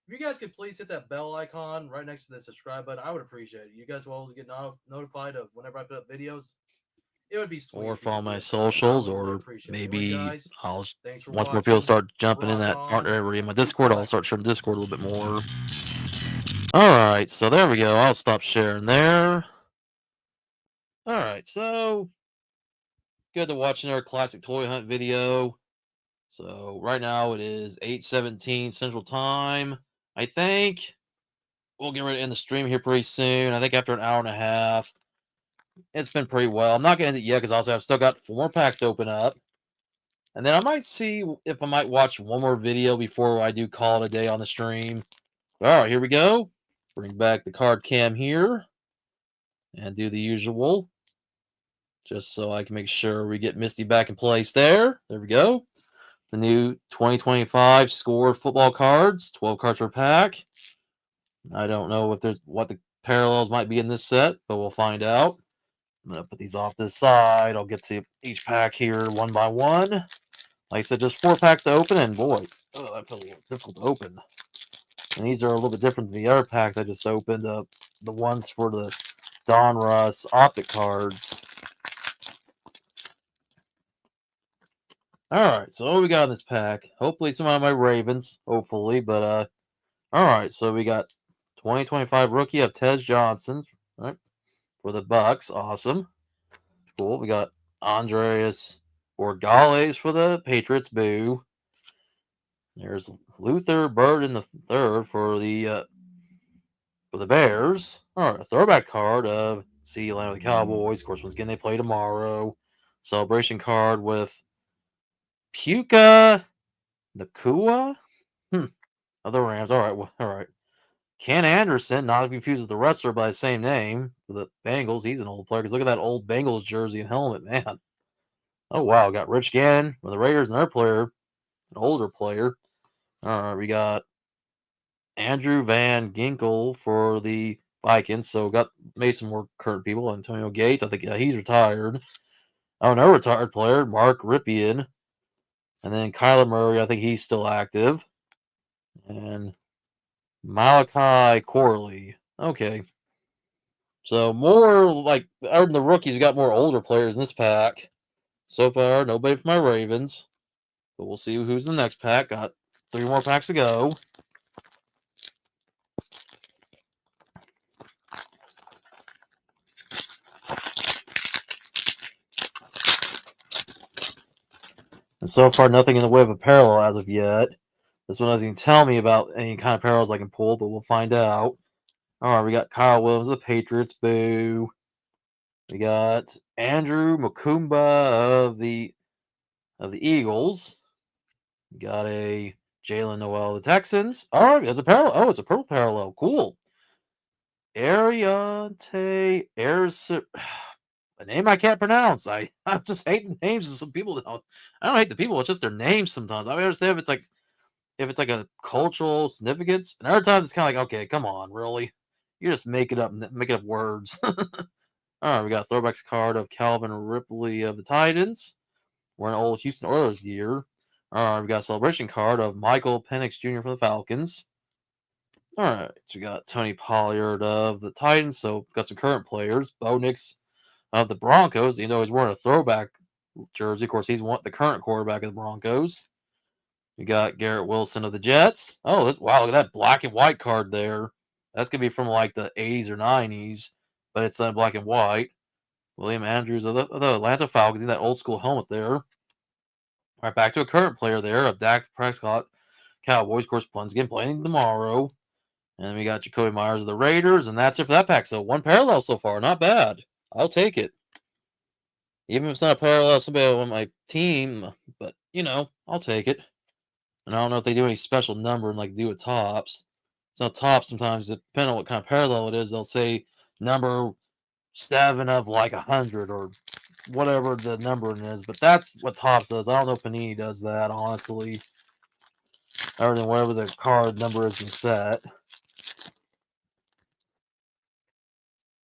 if you guys could please hit that bell icon right next to the subscribe button, I would appreciate it. You guys will always get notified of whenever I put up videos. It would be sweet. Or If you follow could do my it for me. I socials, would really or appreciate it. Anyways, maybe guys, I'll, thanks for once more people watching. start jumping in Rock that on. area in my Keep Discord, I'll collecting. start sharing Discord a little bit more. Alright, so there we go. I'll stop sharing there. Alright, so good to watch another classic toy hunt video. So right now it is 8:17 Central Time. I think we'll get ready to end the stream here pretty soon. I think after an hour and a half. It's been pretty well. I'm not going to end it yet because also I've still got 4 more packs to open up. And then I might see if I might watch one more video before I do call it a day on the stream. Alright, here we go. Bring back the card cam here. And do the usual. Just so I can make sure we get Misty back in place there. There we go. The new 2025 score football cards. 12 cards per pack. I don't know if there's what the parallels might be in this set, but we'll find out. I'm going to put these off to the side. I'll get to each pack here one by one. Like I said, just 4 packs to open, and boy, oh, that feels a little difficult to open. And these are a little bit different than the other packs I just opened up. The ones for the Donruss Optic cards. Alright, so what we got in this pack? Hopefully some of my Ravens. Hopefully, but alright, so we got 2025 rookie of Tez Johnson, right? For the Bucks. Awesome. Cool. We got Andreas Borgales for the Patriots. Boo. There's Luther Burden the third for the Bears. All right, a throwback card of CeeDee Lamb with the Cowboys. Of course, once again they play tomorrow. Celebration card with Puka Nakua of the Rams. All right, all right. Ken Anderson, not confused with the wrestler by the same name for the Bengals. He's an old player. Because look at that old Bengals jersey and helmet, man. Oh wow, got Rich Gannon for the Raiders, another player, an older player. All right, we got Andrew Van Ginkel for the Vikings. So got made some more current people. Antonio Gates, I think he's retired. Oh, no retired player, Mark Ripien. And then Kyler Murray, I think he's still active. And Malachi Corley. Okay. So more like other than the rookies, we got more older players in this pack. So far, nobody from my Ravens. But we'll see who's in the next pack. Got 3 more packs to go. And so far, nothing in the way of a parallel as of yet. This one doesn't even tell me about any kind of parallels I can pull, but we'll find out. All right, we got Kyle Williams of the Patriots. Boo. We got Andrew Makumba of the Eagles. We got a Jalen Noel of the Texans. All right, there's a parallel. Oh, it's a purple parallel. Cool. Ariante Ayers. A name I can't pronounce. I just hate the names of some people. I don't hate the people. It's just their names sometimes. I understand if it's like a cultural significance, and other times it's kind of like, okay, come on, really, you're just making up words. All right, we got a throwbacks card of Calvin Ripley of the Titans. We're an old Houston Oilers gear. All right, we got a celebration card of Michael Penix Jr. for the Falcons. All right, so we got Tony Pollard of the Titans. So got some current players. Bo Nix of the Broncos. You know he's wearing a throwback jersey. Of course, he's the current quarterback of the Broncos. We got Garrett Wilson of the Jets. Oh, wow, look at that black and white card there. That's going to be from like the 80s or 90s, but it's in black and white. William Andrews of the Atlanta Falcons in that old school helmet there. All right, back to a current player there of Dak Prescott, Cowboys. Of course, Plun's again playing tomorrow. And we got Jacoby Myers of the Raiders, and that's it for that pack. So one parallel so far, not bad. I'll take it. Even if it's not a parallel, somebody on my team, but I'll take it. And I don't know if they do any special number and like do a tops. So tops sometimes, depending on what kind of parallel it is, they'll say number 7 of like 100 or whatever the number is. But that's what tops does. I don't know if Panini does that, honestly. Other than whatever the card number is set.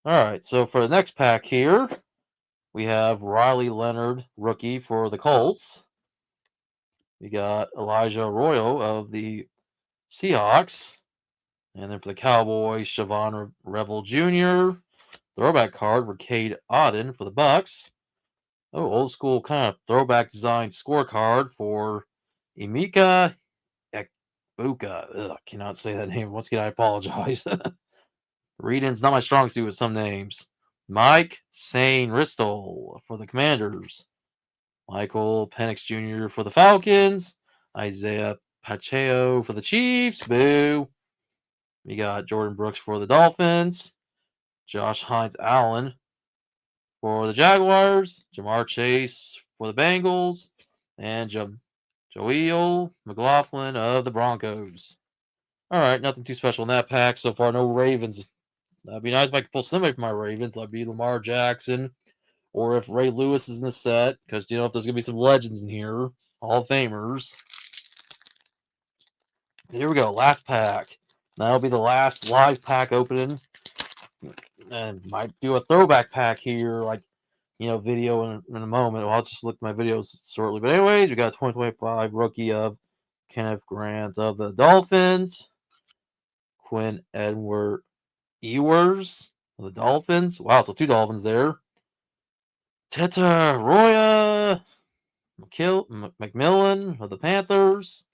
All right, so for the next pack here, we have Riley Leonard, rookie for the Colts. We got Elijah Arroyo of the Seahawks. And then for the Cowboys, Siobhan Revel Jr. Throwback card for Cade Otton for the Bucks. Oh, old school kind of throwback design scorecard for Emeka Ekbuka. Ugh, cannot say that name. Once again, I apologize. Reading's not my strong suit with some names. Mike Sainristil for the Commanders. Michael Penix Jr. for the Falcons. Isaiah Pacheco for the Chiefs. Boo. We got Jordan Brooks for the Dolphins. Josh Hines Allen for the Jaguars. Jamar Chase for the Bengals. And Joel McLaughlin of the Broncos. All right, nothing too special in that pack so far. No Ravens. That'd be nice if I could pull somebody from my Ravens. That'd be Lamar Jackson. Or if Ray Lewis is in the set. Because, if there's going to be some legends in here. Hall of Famers. Here we go. Last pack. That'll be the last live pack opening. And might do a throwback pack here, like, video in a moment. Well, I'll just look at my videos shortly. But anyways, we got a 2025 rookie of Kenneth Grant of the Dolphins. Quinn Edward Ewers of the Dolphins. Wow, so 2 Dolphins there. Teta Roya McMillan of the Panthers.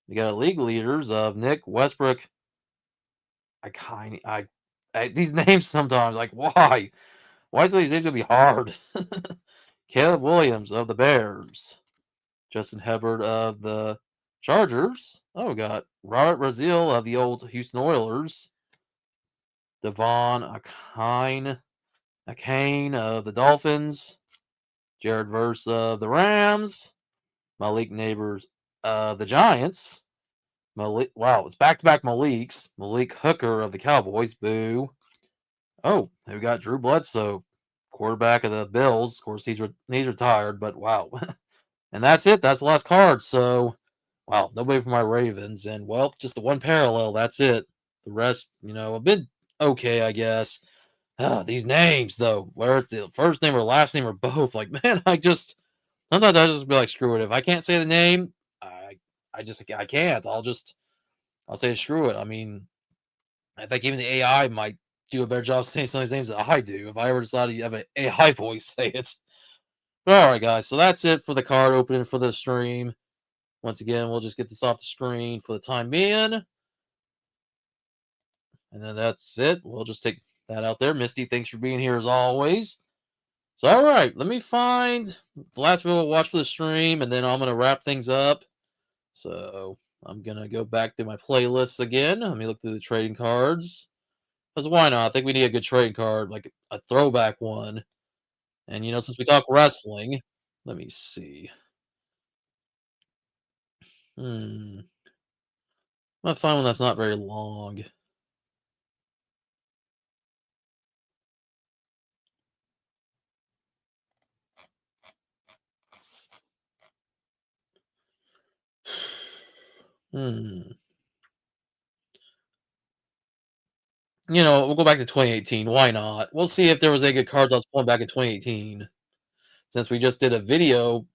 We got league leaders of Nick Westbrook. These names sometimes, like, why? Why is these names gonna be hard? Caleb Williams of the Bears. Justin Herbert of the Chargers. Oh, we got Robert Brazil of the old Houston Oilers. Devon Akane of the Dolphins. Jared Verse of the Rams. Malik Neighbors of the Giants. Wow, it's back-to-back Maliks. Malik Hooker of the Cowboys. Boo. Oh, we got Drew Bledsoe, quarterback of the Bills. Of course, he's retired, but wow. And that's it. That's the last card. So, wow, nobody for my Ravens. And, well, just the one parallel. That's it. The rest, have been okay, I guess. These names, though, where it's the first name or last name or both. Like, man, sometimes I just be like, screw it. If I can't say the name, I can't. I'll say screw it. I mean, I think even the AI might do a better job saying some of these names than I do if I ever decided to have an AI voice say it. But all right, guys. So that's it for the card opening for the stream. Once again, we'll just get this off the screen for the time being. And then that's it. We'll just take that out there. Misty, thanks for being here as always. So, all right. Let me find the last video we'll watch for the stream, and then I'm going to wrap things up. So, I'm going to go back to my playlists again. Let me look through the trading cards. Because why not? I think we need a good trading card, like a throwback one. And, since we talk wrestling, let me see. I'm gonna find one that's not very long. Hmm. You know, we'll go back to 2018. Why not? We'll see if there was any good cards I was pulling back in 2018. Since we just did a video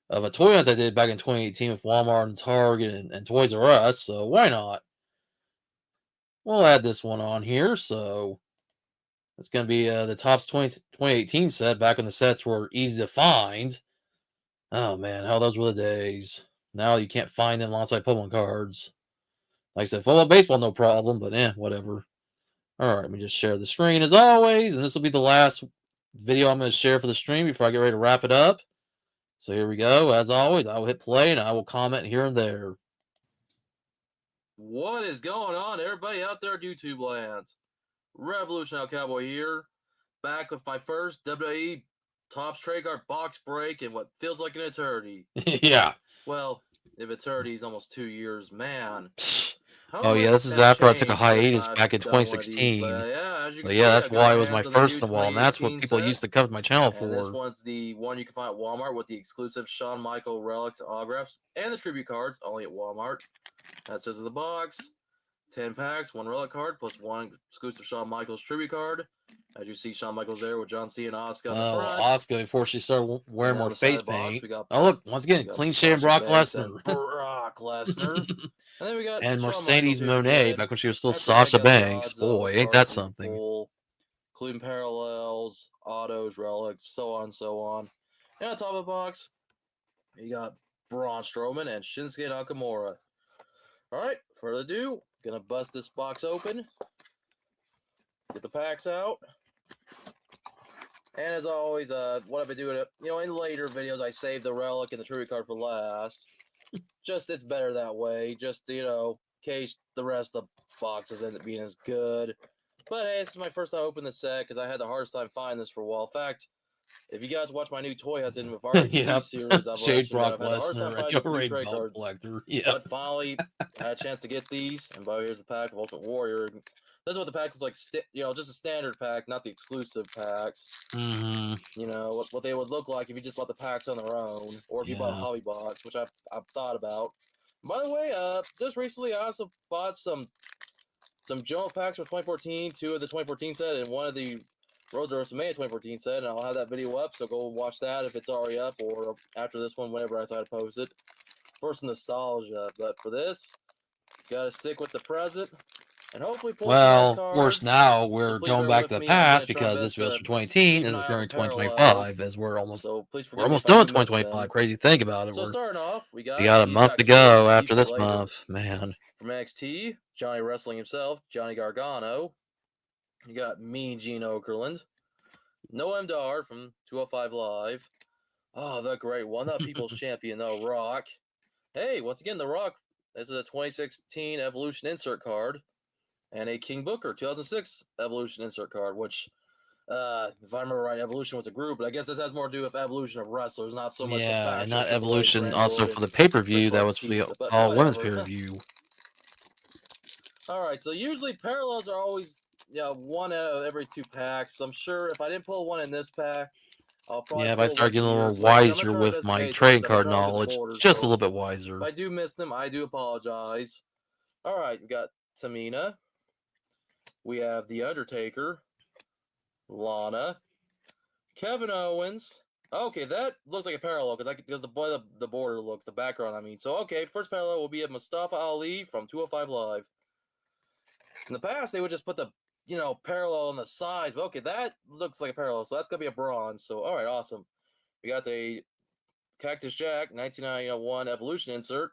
of a toy hunt I did back in 2018 with Walmart and Target and Toys R Us, so why not? We'll add this one on here. So it's going to be the Topps 2018 set, back when the sets were easy to find. Oh man, how those were the days. Now you can't find them alongside Pokemon cards. Like I said, football, baseball, no problem, but whatever. All right, let me just share the screen as always, and this will be the last video I'm going to share for the stream before I get ready to wrap it up. So here we go. As always, I will hit play and I will comment here and there. What is going on, everybody out there at YouTube land? Revolution Cowboy here, back with my first WWE Topps Trade Card box break in what feels like an eternity. Yeah. Well, if eternity is almost 2 years, man. Oh yeah, this is after I took a hiatus back in 2016. Yeah, as you So can yeah, see, that's I got why it was hands my on the first new in a while, and that's what 2018 people set. used to come to my channel And this for. one's the one you can find at Walmart with the exclusive Shawn Michael relics, autographs, and the tribute cards, only at Walmart. That says in the box, 10 packs, 1 relic card, plus 1 exclusive Shawn Michaels tribute card. As you see, Shawn Michaels there with John Cena and Asuka on the front. Asuka before she started wearing more face paint. We got, oh look, once again, clean shaven Brock Lesnar. Brock Lesnar. And then we got and Shawn Mercedes Michaels Moné back when she was still After that, Sasha got the Banks. odds of Boy, the ain't that cards in something. full, including parallels, autos, relics, so on and so on. And on top of the box, you got Braun Strowman and Shinsuke Nakamura. All right, further ado, gonna bust this box open, get the packs out, and as always, what I've been doing, in later videos, I save the relic and the tribute card for last. Just it's better that way. Just in case the rest of the boxes end up being as good. But hey, this is my first time opening the set because I had the hardest time finding this for a while. In fact, if you guys watch my new Toy Hunts in with RHC Yep. series, I've Shade mentioned that Brock I've had the hardest time Lesnar, finding your new trade belt cards. collector. Yeah. But finally, I had a chance to get these, and boy, here's the pack of Ultimate Warrior. This is what the pack was like, just a standard pack, not the exclusive packs. Mm-hmm. What they would look like if you just bought the packs on their own, or if you bought a hobby box, which I've thought about. By the way, just recently I also bought some Joe packs from 2014, 2 of the 2014 set, and 1 of the Road to WrestleMania 2014 set, and I'll have that video up, so go watch that if it's already up, or after this one, whenever I decide to post it. For some nostalgia, but for this, gotta stick with the present, and hopefully pull some nice Of cards. course, now we're please going bear back with to the me, I'm gonna past try because my this best video's to for 2018 keep is an eye appearing out in for parallels. 2025 as we're almost So please forgive we're me almost if I done with do miss 2025. them. Crazy to think about it. So starting off, we got a he's month back to in the go books, after Heath this Slater. month, man. From NXT, Johnny Wrestling himself, Johnny Gargano. You got Mean Gene Okerlund. Noam Dar from 205 Live. Oh, the great one, the People's Champion, The Rock. Hey, once again, The Rock. This is a 2016 Evolution insert card. And a King Booker 2006 Evolution insert card, which, if I remember right, Evolution was a group, but I guess this has more to do with Evolution of wrestlers, not so much the fact And not that Evolution also for the pay-per-view that was for the All Women's pay-per-view. All right, so usually parallels are always 1 out of every 2 packs. So I'm sure if I didn't pull 1 in this pack, I'll probably if I pull start 1 getting a here. little So I'm wiser trying with best my pay trade attention. card I'm trying to get the knowledge, borders, just a so little bit wiser. if I do miss them, I do apologize. All right, we got Tamina. We have The Undertaker. Lana. Kevin Owens. Okay, that looks like a parallel because the border look, the background. I mean, so okay, first parallel will be a Mustafa Ali from 205 Live. In the past, they would just put the parallel on the sides, but okay, that looks like a parallel, so that's gonna be a bronze. So all right, awesome. We got a Cactus Jack 1991 Evolution insert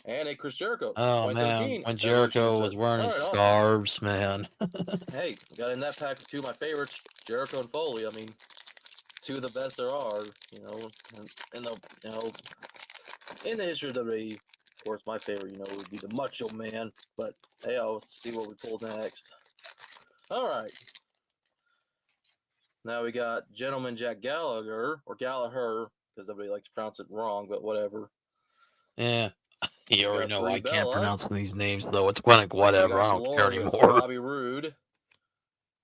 and a Chris Jericho. Oh man, when Jericho was wearing his scarves, man. Hey, got in that pack 2 of my favorites, Jericho and Foley. I mean, 2 of the best there are, in the history of WWE. Of course, my favorite, would be the Macho Man. But hey, I'll see what we pull next. All right. Now we got Gentleman Jack Gallagher, or Gallagher, because everybody likes to pronounce it wrong, but whatever. Yeah. You already got know Brie I can't Bella. pronounce these names, though. It's like We whatever. got I don't care glorious anymore. Bobby Roode,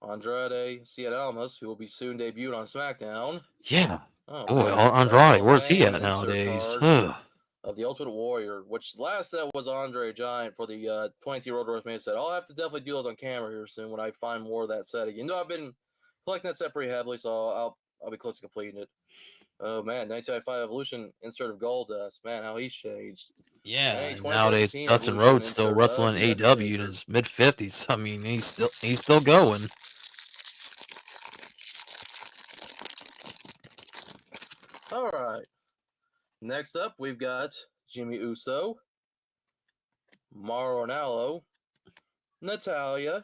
Andrade Cien Almas, who will be soon debuted on SmackDown. Yeah. Oh Boy, man, we got a Andrade, Hall of where's he Fame at insert nowadays? card of the Ultimate Warrior, which last set was Andre Giant for the 22 Road North Main set. I'll have to definitely do those on camera here soon when I find more of that set again. You know, I've been collecting that set pretty heavily, so I'll be close to completing it. Oh man, 1995 Evolution insert of Goldust. Man, how he's changed. Yeah, Hey, and nowadays 2017 Dustin Evolution Rhodes still insert of wrestling The AW in Undertaker. his mid-50s. I mean, he's still going. All right. Next up, we've got Jimmy Uso, Mauro Ranallo, Natalia,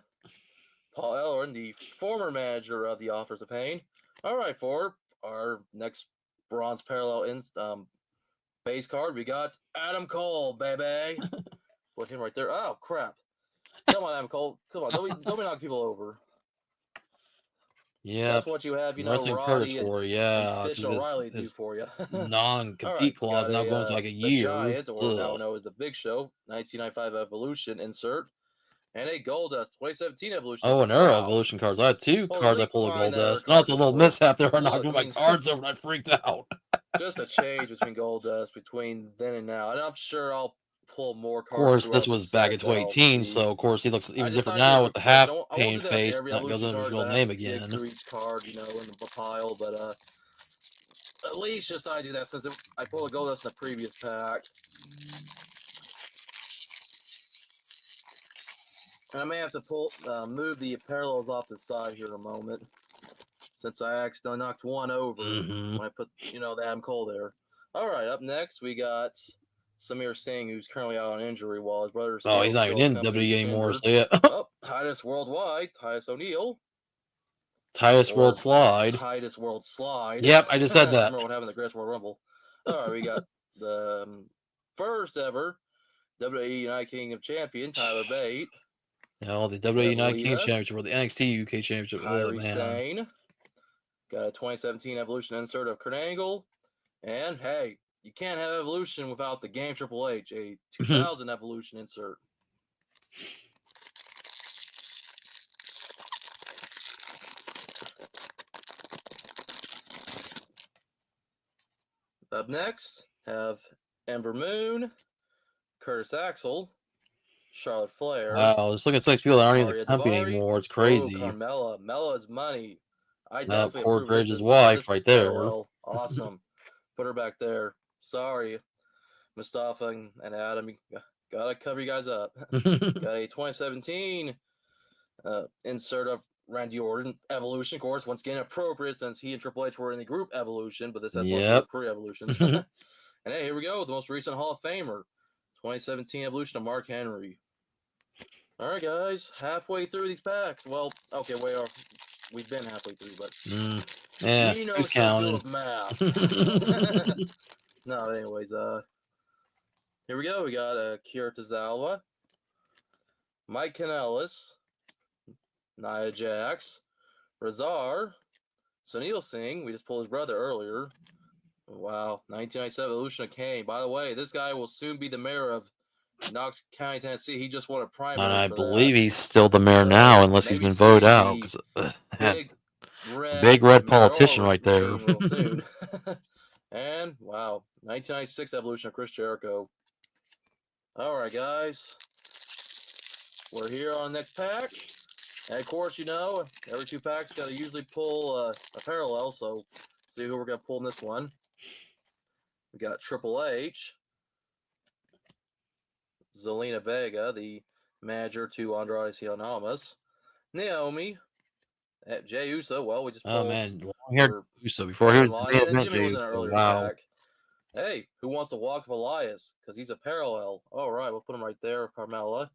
Paul Ellering, the former manager of the Authors of Pain. All right, for our next bronze parallel base card, we got Adam Cole, baby. Put him right there. Oh crap! Come on, Adam Cole. Come on, don't be knocking people over. Yeah, That's what you have, you know, wrestling Roddy and purgatory. Yeah, Fish because O'Reilly do his for you. non-compete All right, clause got now going to like a the year. Giants, or now Ugh. known as the Big Show, 1995 Evolution insert, and a Goldust 2017 Evolution. Oh, insert. and Arrow Wow. Evolution cards. I had two Well, cards let I me pulled a find gold that other dust. Not a card little real quick. mishap there. I Look, knocked I my mean, cards over and I freaked out. just a change between Goldust between then and now, and I'm sure I'll pull more Of cards course, throughout this the was back in set that I'll 2018, see. so of course he looks I even just different thought I'd do now it with the real quick. half I won't pain do that for face every that goes evolution under his card. real I have name to dig again. through each card, you know, in the pile, but at least just I do that since I pulled a Goldust in the previous pack. And I may have to move the parallels off the side here in a moment, since I accidentally knocked one over when I put, you know, the Adam Cole there. All right, up next we got Samir Singh, who's currently out on injury, while his brother Oh, he's not still even in accompanies WWE anymore, Jinder. so yeah. Oh, Titus Worldwide, Titus O'Neil. Titus World Or Slide. Titus World Slide. Yep, I just said that. Remember what happened at the Greatest World Rumble. All right, we got the first ever WWE United Kingdom champion, Tyler Bate. You know, the WWE United Kingdom Lita. Championship or the NXT UK Championship. Oh, Kairi man. Sane. Got a 2017 Evolution insert of Kurt Angle. And hey, you can't have Evolution without the game Triple H, a 2000 Evolution insert. Up next, have Ember Moon, Curtis Axel, Charlotte Flair. Wow, just look at some of these people that aren't even in Maria the company Daivari. anymore. It's Oh, crazy. Carmella. Mella's money. I definitely Cord approve Bridge's this wife this right there. parallel. Awesome. Put her back there. Sorry, Mustafa and Adam. Gotta cover you guys up. Got a 2017 insert of Randy Orton Evolution, of course. Once again, appropriate since he and Triple H were in the group Evolution, but this has one of the pre-evolutions. And hey, here we go. The most recent Hall of Famer, 2017 Evolution of Mark Henry. All right, guys, halfway through these packs. Well, okay, we've been halfway through, but yeah, you know, who's counting? Math. No, anyways, here we go. We got Kira Tozawa, Mike Kanellis, Nia Jax, Razar, Sunil Singh. We just pulled his brother earlier. Wow, 1997 Evolution of Kane. By the way, this guy will soon be the mayor of Knox County, Tennessee. He just won a primary. And I for believe that. he's still the mayor now, unless he's been voted out. Big red politician right there. Real soon. And wow, 1996 Evolution of Chris Jericho. All right, guys, we're here on the next pack. And of course, you know, every two packs got to usually pull a parallel. So, see who we're going to pull in this one. We got Triple H, Zelina Vega, the manager to Andrade Cien Almas, Naomi, Jey Uso. Well, we just pulled. Oh man, long-haired Uso before he was the main event. Jimmy was in an earlier pack. Hey, who wants to walk with Elias? Because he's a parallel. All right, we'll put him right there. Carmella.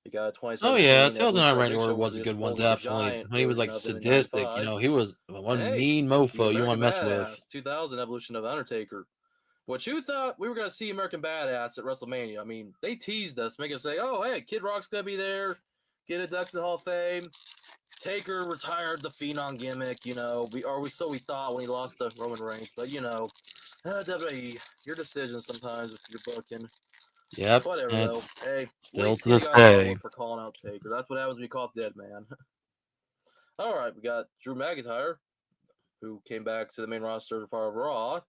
You got a 27. Oh yeah, 2009 Randy Orton was a good one, definitely. When he was like sadistic, you know, he was one mean mofo you want to mess with. 2000 Evolution of Undertaker. What you thought we were going to see American Badass at WrestleMania? I mean, they teased us, making us say, "Oh, hey, Kid Rock's going to be there, get inducted to the Hall of Fame." Taker retired the Phenom gimmick, you know. We thought when he lost to Roman Reigns, but you know, WWE, your decisions sometimes with your booking. Yep, Whatever, and though. it's Hey, at still least to Cena this got an day. award for calling out Taker. That's what happens when you call up Dead Man. All right, we got Drew McIntyre, who came back to the main roster as part of Raw.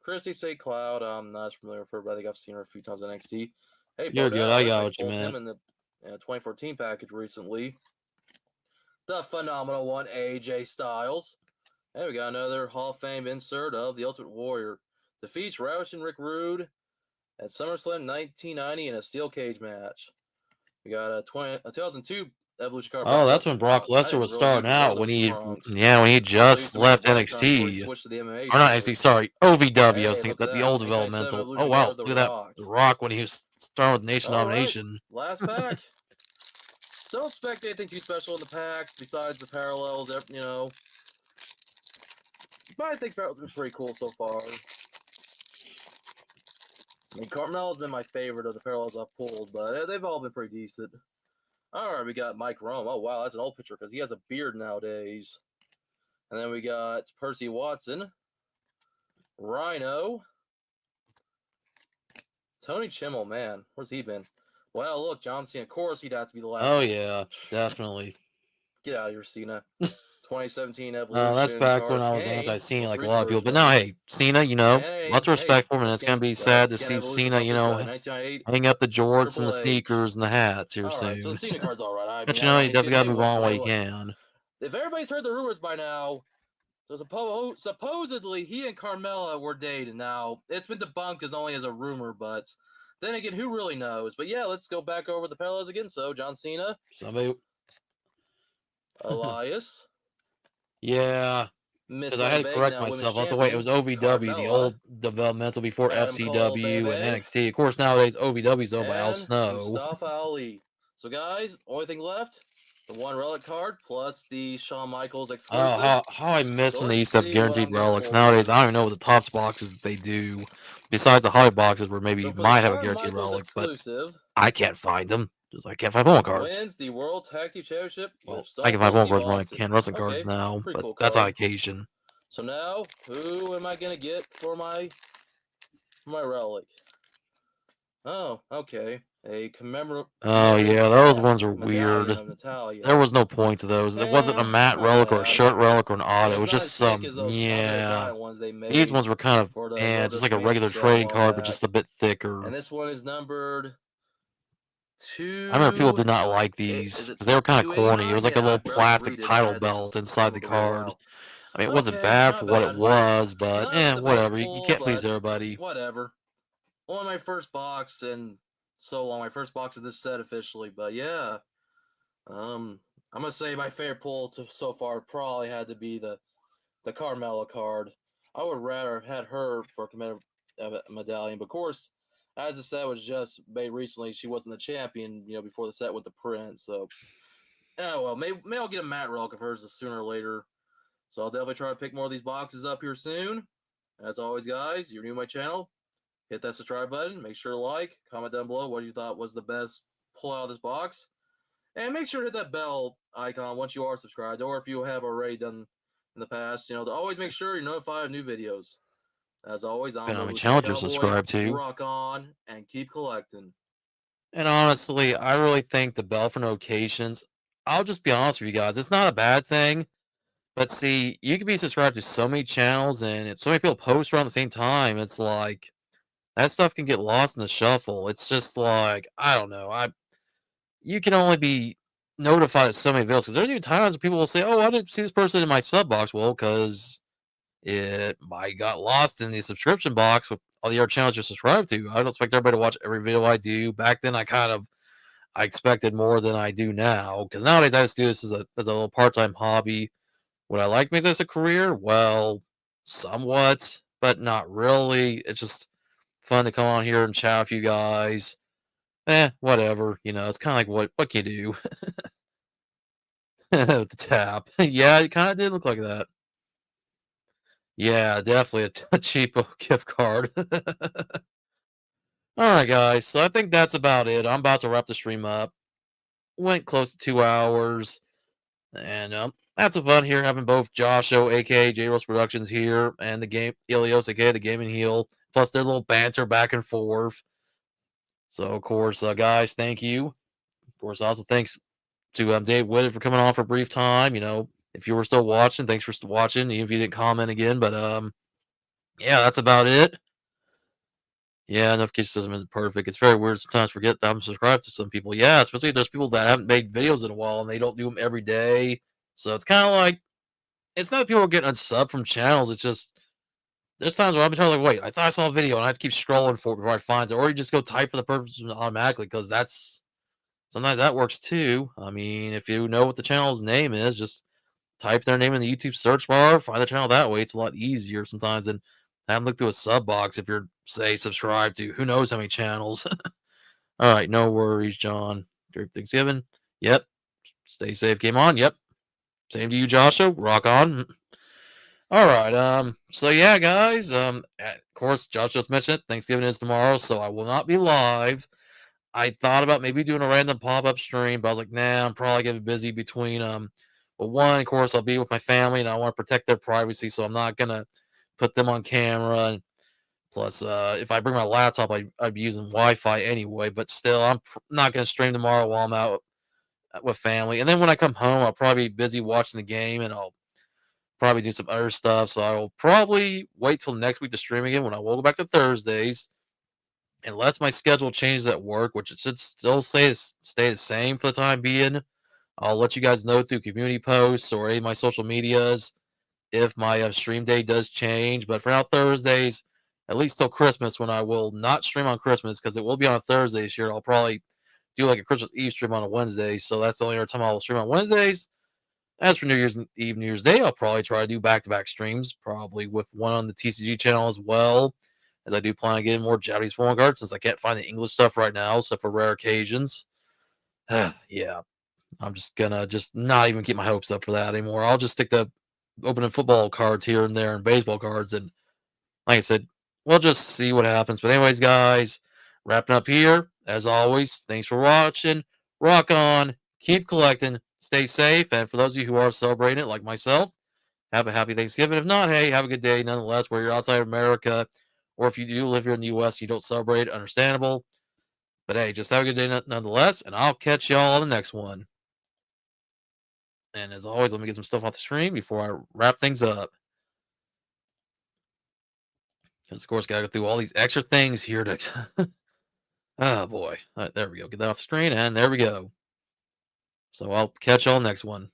Christy St. Cloud, I'm not as familiar with her, but I think I've seen her a few times on NXT. Hey, You're Bo good. I Dallas, got I what you pulled him meant. in the 2014 package recently. The phenomenal one, AJ Styles. And we got another Hall of Fame insert of the Ultimate Warrior. Defeats Roush and Rick Rude at SummerSlam 1990 in a steel cage match. We got a 2002 Evolution card. Oh, Brock that's Lesnar when Brock out. I Lesnar didn't was really starting even wear out when those he, trunks. when he I just used to wear the left black trunks before he NXT. switched to the MMA Or not shows. NXT, sorry, OVW. I Hey, was thinking look at that the that. old 1997 developmental. Evolution Oh card wow, of The look at that, Rock. The Rock when he was starting with Nation All right, Domination. last pack. Don't expect anything too special in the packs besides the parallels, you know. But I think parallels have been pretty cool so far. I mean, Carmelo's been my favorite of the parallels I've pulled, but they've all been pretty decent. All right, we got Mike Rome. Oh, wow, that's an old picture because he has a beard nowadays. And then we got Percy Watson, Rhino, Tony Chimmel, man, where's he been? Well, look, John Cena. Of course, he'd have to be the last Oh one. yeah, definitely. Get out of here, Cena. 2017 Evolution. That's back card when of I was Kane. anti-Cena Most like a recent lot of people. But version now, of it. hey, Cena, you know, Hey, lots of respect for him, and let's it's gonna get- be sad to let's get see Evolution Cena, about you this know, guy. 1998. hang up the jorts and Triple the H. sneakers and the hats here All right, so soon. the Cena card's all right. I But mean, you know, I you don't definitely need gotta to move anyway, on but while hey, you look, can. if everybody's heard the rumors by now, so supposedly he and Carmella were dating. Now, it's been debunked as only as a rumor, but then again, who really knows? But yeah, let's go back over the parallels again. So, John Cena, Somebody, Elias, yeah, Miss because I had Money to Bank, correct now women's myself. Also, wait, it champion, was OVW, the Carmella, old developmental before Adam Cole, FCW and baby, NXT. Of course, nowadays OVW is owned by Al and Snow. Mustafa Ali. So, guys, only thing left, the one relic card plus the Shawn Michaels exclusive. Oh, how I miss So when they let's used to have see what guaranteed I'm gonna relics. pull Nowadays, here. I don't even know what the tops boxes that they do, besides the high boxes where maybe So you for the might have a Shawn guaranteed Michaels relic, but exclusive, I can't find them. Just I can't find Pokemon cards. wins the World Tag Team Championship Well, with Stone I can find Cold Pokemon Steve cards more than I Austin. can wrestling Okay, cards now, pretty but cool that's on card. occasion. So now, who am I gonna get for my relic? Oh, okay, a Oh yeah, those ones are medallion weird. of Natalia. There was no point to those. It wasn't a matte Not relic or a bad. shirt relic or an And auto. It it's was not just as sick some, as those Andre yeah. Bryant ones they made. These ones were kind of, for the just like a WrestleMania regular strap trading on card, but back. just a bit thicker. And this one is numbered 2. I remember people did not like Is these it because they were kind of corny. It 289? was like a Yeah, I little barely can plastic read it. title I had belt inside the Googled it a card. while. I mean, it wasn't Okay, bad not for what it bad. was, but Not the best whatever. You pull, can't please but everybody. whatever. Only my first box in so long. My first box of this set officially, but yeah. I'm gonna say my favorite pull so far probably had to be the Carmella card. I would rather have had her for a commemorative medallion, but of course, as the set was just made recently, she wasn't the champion, before the set with the print. So, oh well, maybe I'll get a matte relic of hers sooner or later. So I'll definitely try to pick more of these boxes up here soon. As always, guys, you're new to my channel, hit that subscribe button. Make sure to like, comment down below what you thought was the best pull out of this box. And make sure to hit that bell icon once you are subscribed, or if you have already done in the past, to always make sure you're notified of new videos. As always, I'm Depending on the which channel you're Cowboy. subscribed to. Rock on and keep collecting. And honestly, I really think the bell for notifications, I'll just be honest with you guys, it's not a bad thing. But see, you can be subscribed to so many channels, and if so many people post around the same time, it's like that stuff can get lost in the shuffle. It's just like, I don't know. You can only be notified of so many videos because there's even times when people will say, "Oh, I didn't see this person in my sub box." Well, because it might got lost in the subscription box with all the other channels you're subscribed to. I don't expect everybody to watch every video I do. Back then, I expected more than I do now because nowadays I just do this as a little part-time hobby. Would I like to make this a career? Well, somewhat, but not really. It's just fun to come on here and chat with you guys. Whatever. It's kind of like what can you do with the tap? Yeah, it kind of did look like that. Yeah, definitely a cheap gift card. All right, guys. So I think that's about it. I'm about to wrap the stream up. Went close to 2 hours, and had some fun here having both Josh-O, aka J Rose Productions here, and the game Ilios, aka the Gaming Heel, plus their little banter back and forth. So, of course, guys, thank you. Of course, also thanks to Dave Whitted for coming on for a brief time. You know, if you were still watching, thanks for watching, even if you didn't comment again. But yeah, that's about it. Yeah, notification system isn't perfect. It's very weird. Sometimes forget that I'm subscribed to some people. Yeah, especially there's people that haven't made videos in a while and they don't do them every day. So it's kind of like it's not that people are getting unsub from channels. It's just there's times where I've been trying to like, wait, I thought I saw a video and I have to keep scrolling for it before I find it, or you just go type for the purpose automatically because that's sometimes that works too. I mean, if you know what the channel's name is, just type their name in the YouTube search bar, find the channel that way. It's a lot easier sometimes than have them look through a sub box if you're, say, subscribed to who knows how many channels. All right, no worries, John. Great Thanksgiving. Yep. Stay safe. Game on. Yep. Same to you, Joshua. Rock on. All right. So yeah, guys. Of course, Josh just mentioned it. Thanksgiving is tomorrow, so I will not be live. I thought about maybe doing a random pop-up stream, but I was like, nah, I'm probably gonna be busy between well, one, of course, I'll be with my family and I want to protect their privacy, so I'm not gonna put them on camera. And plus, if I bring my laptop, I'd be using Wi-Fi anyway. But still, I'm not gonna stream tomorrow while I'm out with family. And then when I come home, I'll probably be busy watching the game, and I'll probably do some other stuff. So I will probably wait till next week to stream again when I will go back to Thursdays unless my schedule changes at work, which it should still stay the same for the time being. I'll let you guys know through community posts or any of my social medias if my stream day does change. But for now, Thursdays, at least till Christmas, when I will not stream on Christmas because it will be on a Thursday this year, I'll probably do like a Christmas Eve stream on a Wednesday. So that's the only other time I'll stream on Wednesdays. As for New Year's Eve, New Year's Day, I'll probably try to do back-to-back streams, probably with one on the TCG channel as well, as I do plan on getting more Japanese Pokemon cards since I can't find the English stuff right now, except for rare occasions. Yeah, I'm just gonna not even keep my hopes up for that anymore. I'll just stick to opening football cards here and there and baseball cards, and like I said, we'll just see what happens. But anyways, guys, wrapping up here. As always, thanks for watching. Rock on, keep collecting, stay safe, and for those of you who are celebrating it, like myself, have a happy Thanksgiving. If not, hey, have a good day nonetheless, where you're outside of America, or if you do live here in the U.S., you don't celebrate, understandable. But hey, just have a good day nonetheless, and I'll catch y'all on the next one. And as always, let me get some stuff off the stream before I wrap things up. Because, of course, got to go through all these extra things here to... oh, boy. All right, there we go. Get that off the screen, and there we go. So I'll catch y'all next one.